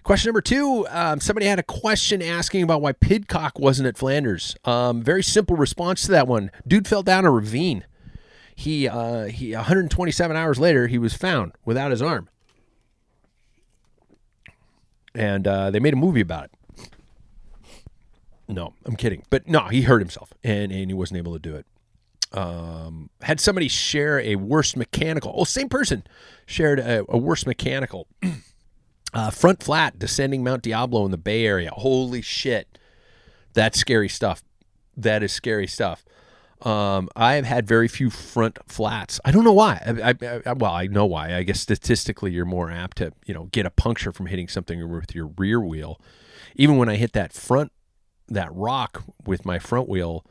Question number 2, somebody had a question asking about why Pidcock wasn't at Flanders. Very simple response to that one. Dude fell down a ravine. He 127 hours later, he was found without his arm. And they made a movie about it. No, I'm kidding. But no, he hurt himself, and he wasn't able to do it. Had somebody share a worst mechanical. Oh, same person shared a worst mechanical. Front flat descending Mount Diablo in the Bay Area. Holy shit. That's scary stuff. That is scary stuff. I have had very few front flats. I don't know why. I know why. I guess statistically you're more apt to, get a puncture from hitting something with your rear wheel. Even when I hit that rock with my front wheel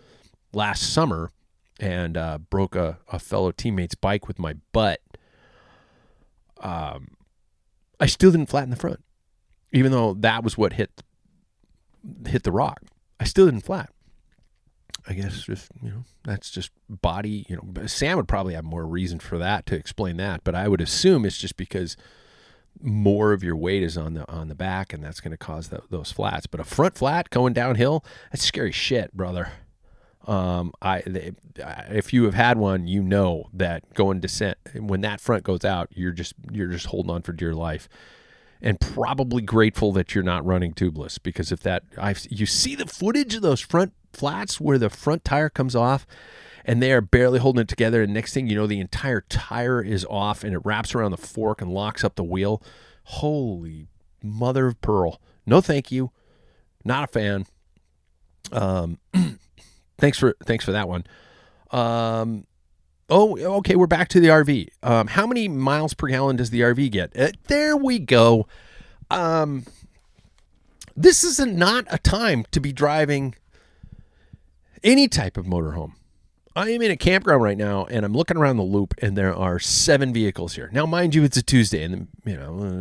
last summer and broke a fellow teammate's bike with my butt, I still didn't flatten the front, even though that was what hit the rock. I still didn't flat. I guess just, that's just body, Sam would probably have more reason for that to explain that, but I would assume it's just because more of your weight is on the back, and that's going to cause those flats. But a front flat going downhill, that's scary shit, brother. If you have had one, that going descent, when that front goes out, you're just holding on for dear life, and probably grateful that you're not running tubeless, because you see the footage of those front flats where the front tire comes off and they are barely holding it together, and next thing you know, the entire tire is off and it wraps around the fork and locks up the wheel. Holy mother of pearl. No, thank you. Not a fan. Thanks for that one. Okay, we're back to the RV. How many miles per gallon does the RV get? There we go. This is not a time to be driving any type of motorhome. I am in a campground right now, and I'm looking around the loop, and there are 7 vehicles here. Now, mind you, it's a Tuesday, and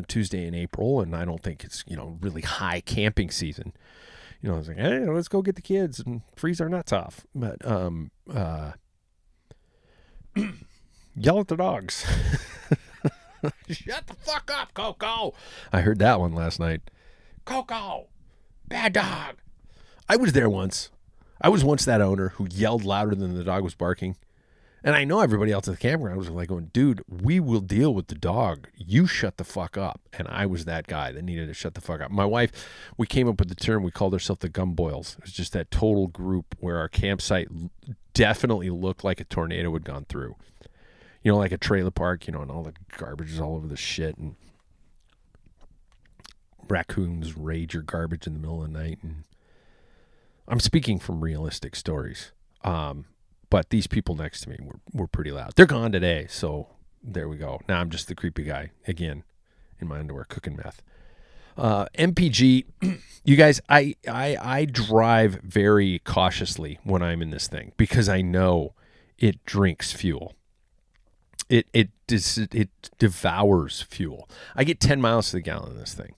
Tuesday in April, and I don't think it's really high camping season. I was like, hey, let's go get the kids and freeze our nuts off. But yell at the dogs. Shut the fuck up, Coco. I heard that one last night. Coco, bad dog. I was there once. I was once that owner who yelled louder than the dog was barking. And I know everybody else at the campground was like going, dude, we will deal with the dog. You shut the fuck up. And I was that guy that needed to shut the fuck up. My wife, we came up with the term, we called ourselves the Gumboils. It was just that total group where our campsite definitely looked like a tornado had gone through. Like a trailer park, and all the garbage is all over the shit. And raccoons raid your garbage in the middle of the night. And I'm speaking from realistic stories. But these people next to me were pretty loud. They're gone today, so there we go. Now I'm just the creepy guy, again, in my underwear, cooking meth. MPG, you guys, I drive very cautiously when I'm in this thing because I know it drinks fuel. It devours fuel. I get 10 miles to the gallon in this thing.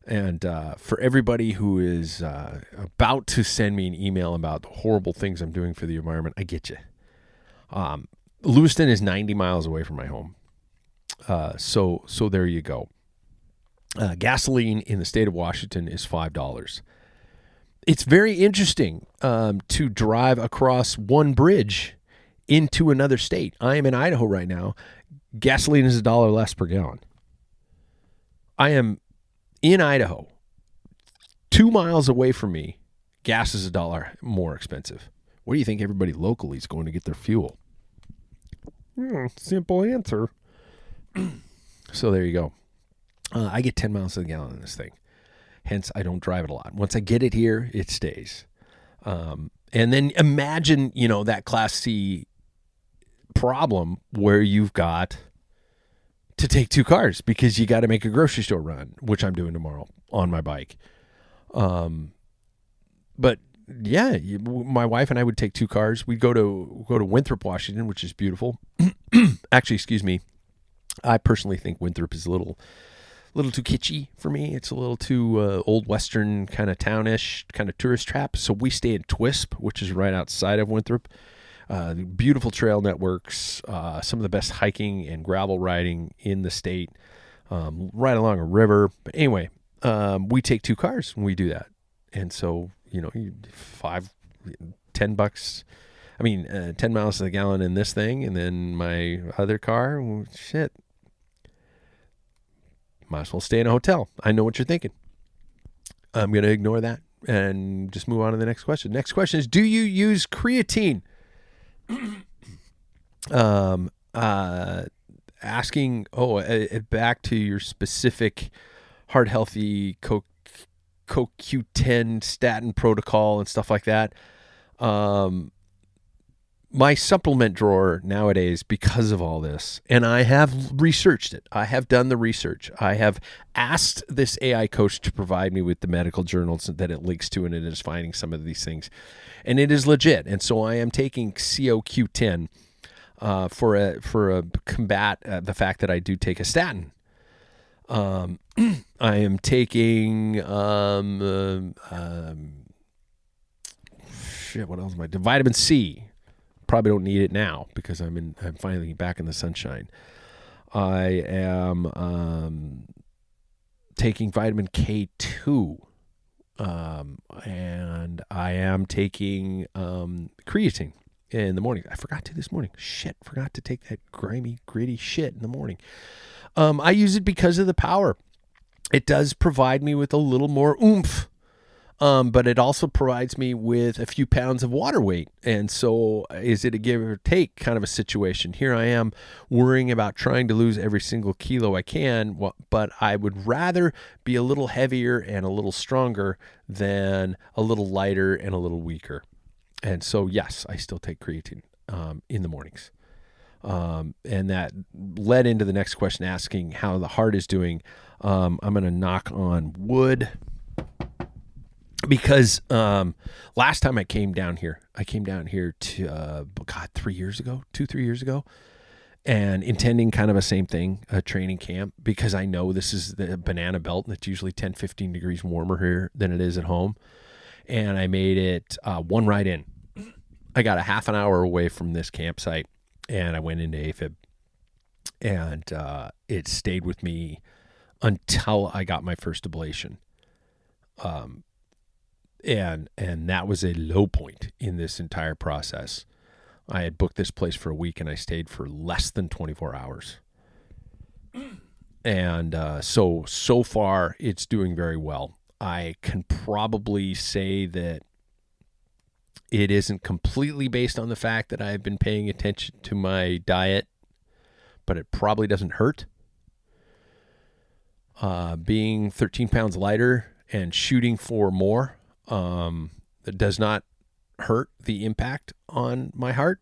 And for everybody who is about to send me an email about the horrible things I'm doing for the environment, I get you. Lewiston is 90 miles away from my home. So there you go. Gasoline in the state of Washington is $5. It's very interesting to drive across one bridge into another state. I am in Idaho right now. Gasoline is $1 less per gallon. I am in Idaho, 2 miles away from me, gas is $1 more expensive. Where do you think everybody locally is going to get their fuel? Simple answer. So there you go. I get 10 miles to the gallon in this thing. Hence, I don't drive it a lot. Once I get it here, it stays. And then imagine, that Class C problem where you've got to take 2 cars because you got to make a grocery store run, which I'm doing tomorrow on my bike. But yeah, my wife and I would take 2 cars. We'd go to Winthrop, Washington, which is beautiful. Actually, excuse me. I personally think Winthrop is a little too kitschy for me. It's a little too old Western kind of townish, kind of tourist trap. So we stay in Twisp, which is right outside of Winthrop. Beautiful trail networks, some of the best hiking and gravel riding in the state, right along a river. But anyway, we take 2 cars when we do that. And so, $10, 10 miles to the gallon in this thing. And then my other car, shit, might as well stay in a hotel. I know what you're thinking. I'm going to ignore that and just move on to the next question. Next question is, do you use creatine? Asking, back to your specific heart healthy CoQ10 statin protocol and stuff like that. My supplement drawer nowadays, because of all this, and I have researched it. I have done the research. I have asked this AI coach to provide me with the medical journals that it links to, and it is finding some of these things. And it is legit. And so I am taking CoQ10 for a combat the fact that I do take a statin. I am taking what else am I? Vitamin C. Probably don't need it now because I'm finally back in the sunshine. I am taking vitamin K2. And I am taking creatine in the morning. I forgot to this morning. Forgot to take that grimy, gritty shit in the morning. I use it because of the power. It does provide me with a little more oomph. But it also provides me with a few pounds of water weight. And so is it a give or take kind of a situation? Here I am worrying about trying to lose every single kilo I can, but I would rather be a little heavier and a little stronger than a little lighter and a little weaker. And so, yes, I still take creatine in the mornings. And that led into the next question asking how the heart is doing. I'm going to knock on wood. because last time I came down here to 3 years ago, 2-3 years ago, and intending kind of a same thing, a training camp, because I know this is the banana belt and it's usually 10-15 degrees warmer here than it is at home. And I made it one ride in. I got a half an hour away from this campsite, and I went into AFib, and it stayed with me until I got my first ablation. And that was a low point in this entire process. I had booked this place for a week, and I stayed for less than 24 hours. And so far, it's doing very well. I can probably say that it isn't completely based on the fact that I've been paying attention to my diet, but it probably doesn't hurt. Being 13 pounds lighter and shooting for more, that does not hurt the impact on my heart.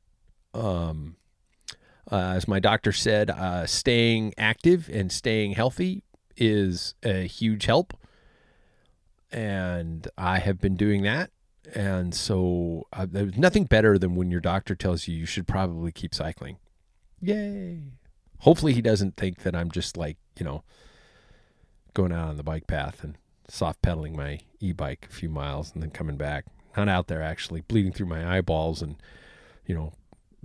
As my doctor said, staying active and staying healthy is a huge help. And I have been doing that. And so there's nothing better than when your doctor tells you should probably keep cycling. Yay. Hopefully he doesn't think that I'm just like, going out on the bike path and soft pedaling my e-bike a few miles and then coming back. Not out there actually bleeding through my eyeballs and,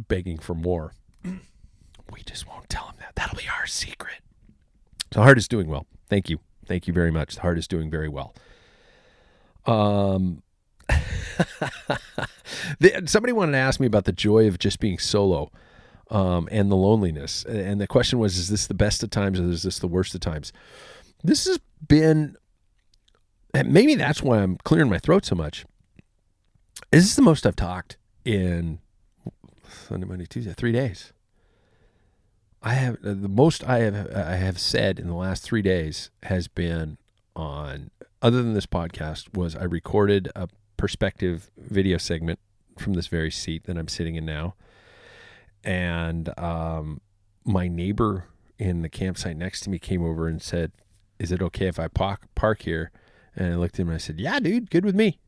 begging for more. We just won't tell him that. That'll be our secret. So heart is doing well. Thank you. Thank you very much. The heart is doing very well. Somebody wanted to ask me about the joy of just being solo, and the loneliness. And the question was, is this the best of times or is this the worst of times? This has been, and maybe that's why I'm clearing my throat so much. This is the most I've talked in Sunday, Monday, Tuesday, 3 days. I have the most I have said in the last 3 days has been on, other than this podcast, was I recorded a perspective video segment from this very seat that I'm sitting in now. And my neighbor in the campsite next to me came over and said, "Is it okay if I park here?" And I looked at him and I said, "Yeah, dude, good with me."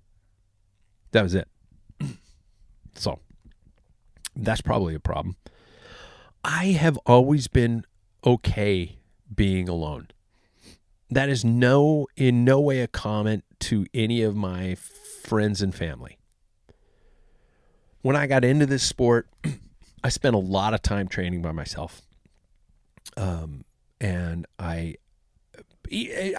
That was it. So that's probably a problem. I have always been okay being alone. That is in no way a comment to any of my friends and family. When I got into this sport, I spent a lot of time training by myself. And I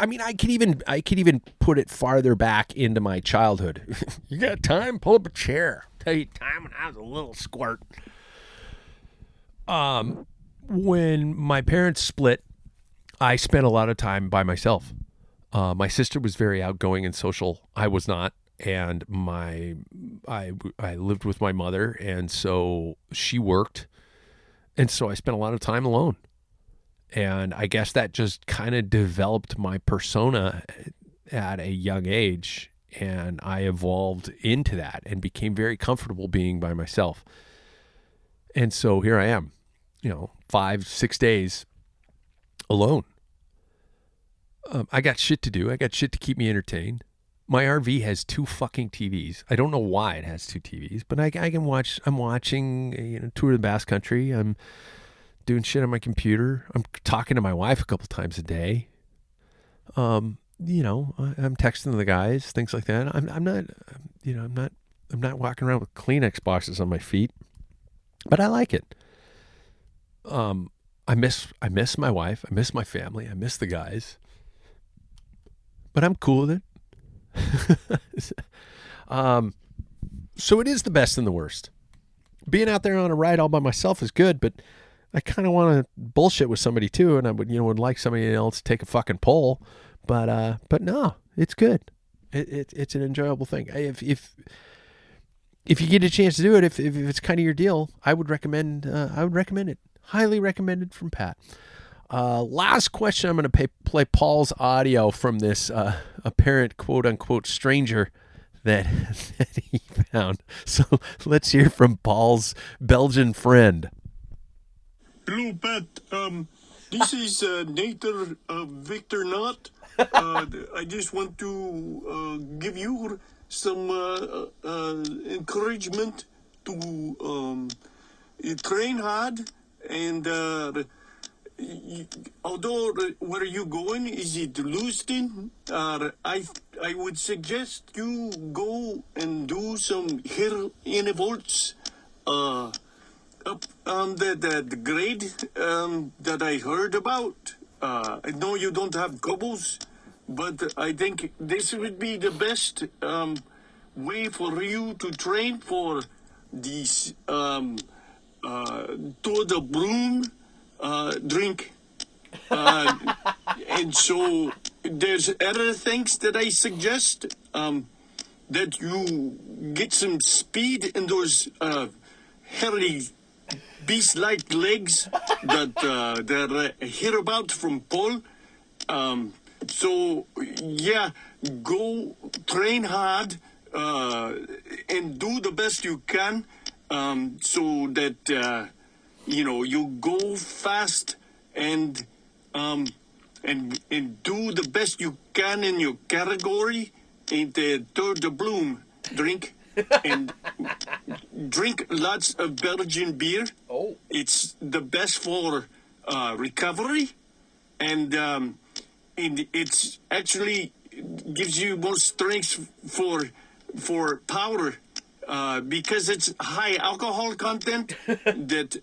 mean, I could even put it farther back into my childhood. You got time? Pull up a chair. Tell you time when I was a little squirt. When my parents split, I spent a lot of time by myself. My sister was very outgoing and social. I was not. And I lived with my mother, and so she worked. And so I spent a lot of time alone. And I guess that just kind of developed my persona at a young age. And I evolved into that and became very comfortable being by myself. And so here I am, 5-6 days alone. I got shit to do. I got shit to keep me entertained. My RV has 2 fucking TVs. I don't know why it has 2 TVs, but I can watch. I'm watching Tour of the Basque Country. I'm doing shit on my computer. I'm talking to my wife a couple times a day. I'm texting the guys, things like that. I'm not walking around with Kleenex boxes on my feet, but I like it. I miss my wife. I miss my family. I miss the guys, but I'm cool with it. So it is the best and the worst. Being out there on a ride all by myself is good, but I kind of want to bullshit with somebody too, and I would like somebody else to take a fucking poll, but no, it's good. It's an enjoyable thing. If you get a chance to do it, if it's kind of your deal, I would recommend it. Highly recommended from Pat. Last question. I'm going to play Paul's audio from this apparent quote-unquote stranger that he found. So let's hear from Paul's Belgian friend. Hello, Pat. This is Nater Victor Knott. I just want to give you some encouragement to train hard. And although where are you going? Is it Lewiston? I would suggest you go and do some hill intervals up on the grade that I heard about. I know you don't have cobbles, but I think this would be the best way for you to train for these to the Broom drink. And so there's other things that I suggest that you get some speed in those hairy beast-like legs that I hear about from Paul. So yeah, go train hard and do the best you can so that you go fast and do the best you can in your category and the Bloom drink and drink lots of Belgian beer. Oh, it's the best for recovery, and it's actually gives you more strength for power because it's high alcohol content. That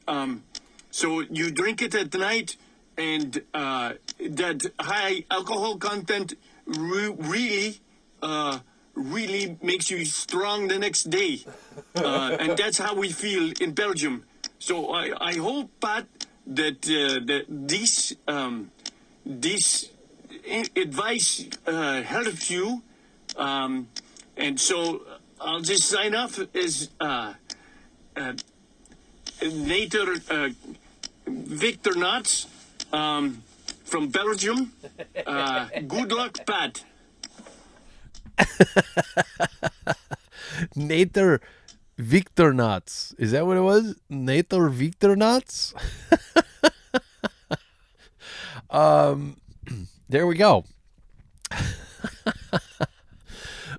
so you drink it at night, and that high alcohol content really makes you strong the next day, and that's how we feel in Belgium. So I hope, Pat, that this advice helps you, and so I'll just sign off as Nater Victor Knots from Belgium. Good luck, Pat. Nater Victor Knots. Is that what it was? Nater Victor Knots? There we go.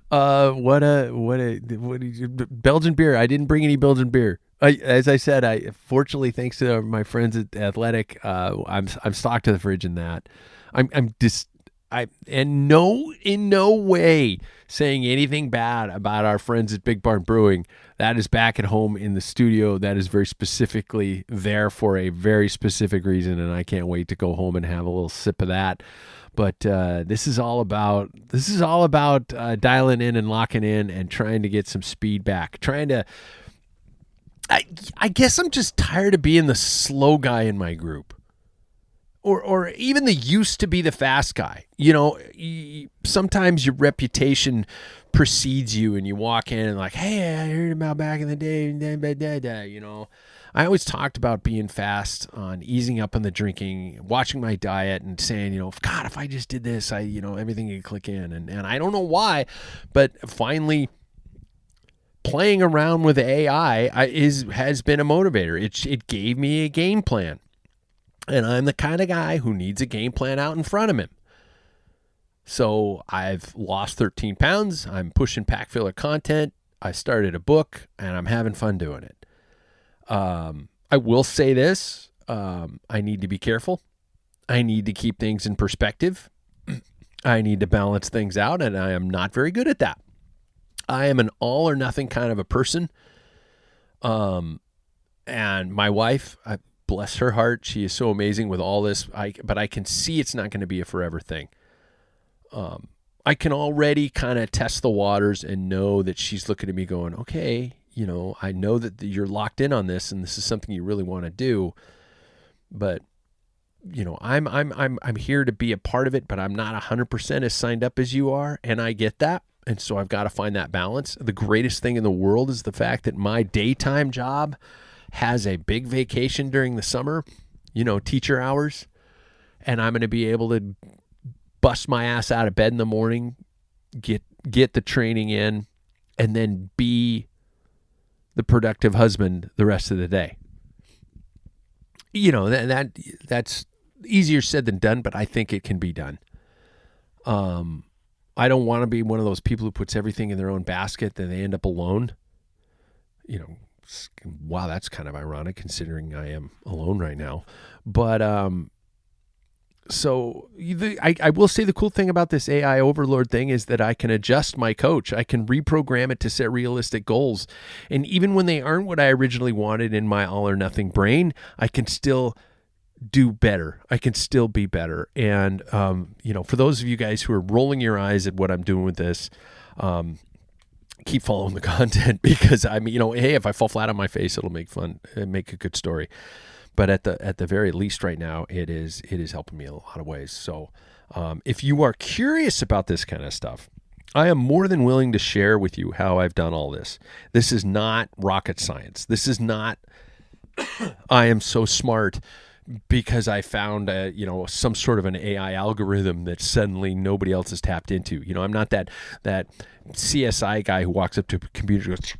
What Belgian beer. I didn't bring any Belgian beer. As I said, fortunately, thanks to my friends at Athletic, I'm stocked to the fridge in that. In no way saying anything bad about our friends at Big Barn Brewing. That is back at home in the studio. That is very specifically there for a very specific reason, and I can't wait to go home and have a little sip of that. But this is all about dialing in and locking in and trying to get some speed back. I guess I'm just tired of being the slow guy in my group. Or even the used to be the fast guy. Sometimes your reputation precedes you and you walk in and like, hey, I heard about back in the day, I always talked about being fast, on easing up on the drinking, watching my diet and saying, God, if I just did this, everything could click in. And I don't know why, but finally playing around with AI has been a motivator. It gave me a game plan. And I'm the kind of guy who needs a game plan out in front of him. So I've lost 13 pounds. I'm pushing Packfiller content. I started a book, and I'm having fun doing it. I will say this. I need to be careful. I need to keep things in perspective. I need to balance things out, and I am not very good at that. I am an all or nothing kind of a person. And my wife, bless her heart, she is so amazing with all this. But I can see it's not going to be a forever thing. I can already kind of test the waters and know that she's looking at me going, okay, I know that you're locked in on this and this is something you really want to do, but I'm here to be a part of it, but I'm not 100% as signed up as you are. And I get that. And so I've got to find that balance. The greatest thing in the world is the fact that my daytime job has a big vacation during the summer, teacher hours. And I'm going to be able to bust my ass out of bed in the morning, get the training in, and then be the productive husband the rest of the day. That's easier said than done, but I think it can be done. I don't want to be one of those people who puts everything in their own basket, then they end up alone. Wow, that's kind of ironic considering I am alone right now. But I will say the cool thing about this AI overlord thing is that I can adjust my coach. I can reprogram it to set realistic goals. And even when they aren't what I originally wanted in my all or nothing brain, I can still do better. I can still be better. And, for those of you guys who are rolling your eyes at what I'm doing with this, keep following the content because hey, if I fall flat on my face, it'll make a good story. But at the very least right now, it is helping me in a lot of ways. So if you are curious about this kind of stuff, I am more than willing to share with you how I've done all this. This is not rocket science. This is not, I am so smart because I found some sort of an AI algorithm that suddenly nobody else has tapped into. I'm not that CSI guy who walks up to a computer and goes,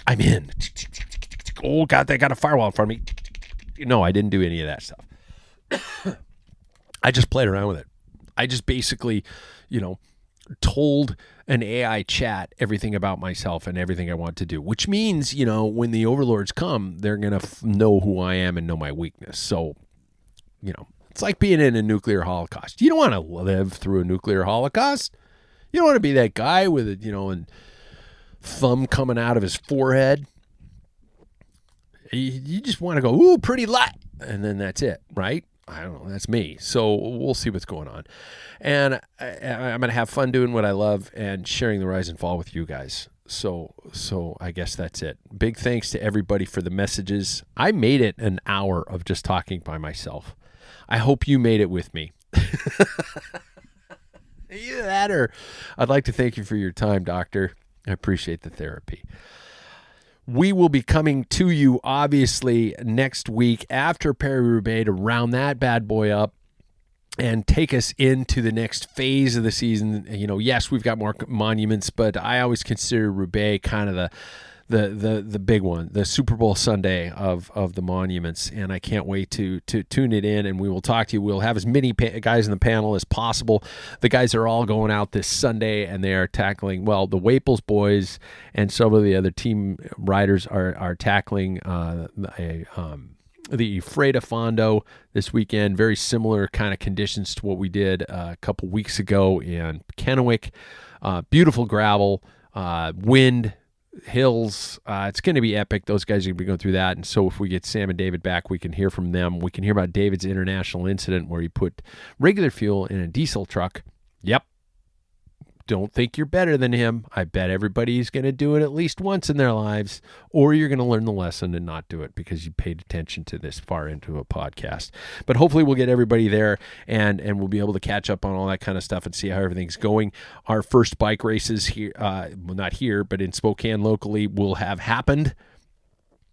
I'm in. Oh, God, they got a firewall in front of me. No, I didn't do any of that stuff. I just played around with it. I just basically, told an AI chat everything about myself and everything I want to do, which means, when the overlords come, they're going to know who I am and know my weakness. So, it's like being in a nuclear holocaust. You don't want to live through a nuclear holocaust. You don't want to be that guy with a, thumb coming out of his forehead. You just want to go, ooh, pretty light. And then that's it, right? I don't know. That's me. So we'll see what's going on. And I'm going to have fun doing what I love and sharing the rise and fall with you guys. So I guess that's it. Big thanks to everybody for the messages. I made it an hour of just talking by myself. I hope you made it with me. Either that or I'd like to thank you for your time, doctor. I appreciate the therapy. We will be coming to you, obviously, next week after Paris-Roubaix to round that bad boy up and take us into the next phase of the season. Yes, we've got more monuments, but I always consider Roubaix kind of the big one, the Super Bowl Sunday of the monuments, and I can't wait to tune it in, and we will talk to you. We'll have as many guys in the panel as possible. The guys are all going out this Sunday, and they are tackling, the Waples boys and some of the other team riders are tackling the Freda Fondo this weekend. Very similar kind of conditions to what we did a couple weeks ago in Kennewick. Beautiful gravel, wind, hills. It's going to be epic. Those guys are going to be going through that. And so if we get Sam and David back, we can hear from them. We can hear about David's international incident where he put regular fuel in a diesel truck. Yep. Don't think you're better than him. I bet everybody's going to do it at least once in their lives, or you're going to learn the lesson and not do it because you paid attention to this far into a podcast. But hopefully we'll get everybody there and we'll be able to catch up on all that kind of stuff and see how everything's going. Our first bike races here, not here, but in Spokane locally will have happened.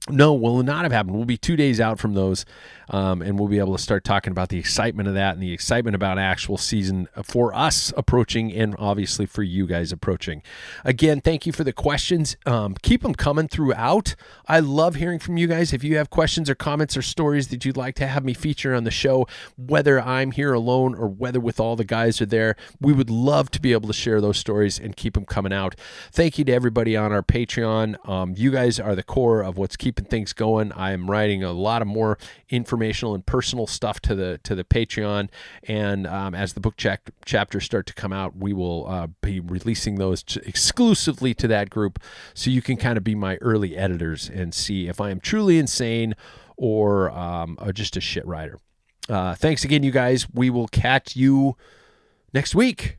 No, will not have happened. We'll be 2 days out from those, and we'll be able to start talking about the excitement of that and the excitement about actual season for us approaching and obviously for you guys approaching. Again, thank you for the questions. Keep them coming throughout. I love hearing from you guys. If you have questions or comments or stories that you'd like to have me feature on the show, whether I'm here alone or whether with all the guys are there, we would love to be able to share those stories and keep them coming out. Thank you to everybody on our Patreon. You guys are the core of what's keeping things going. I am writing a lot of more informational and personal stuff to the Patreon, and as the book chapters start to come out, we will be releasing those exclusively to that group, so you can kind of be my early editors and see if I am truly insane or just a shit writer. Thanks again, you guys. We will catch you next week.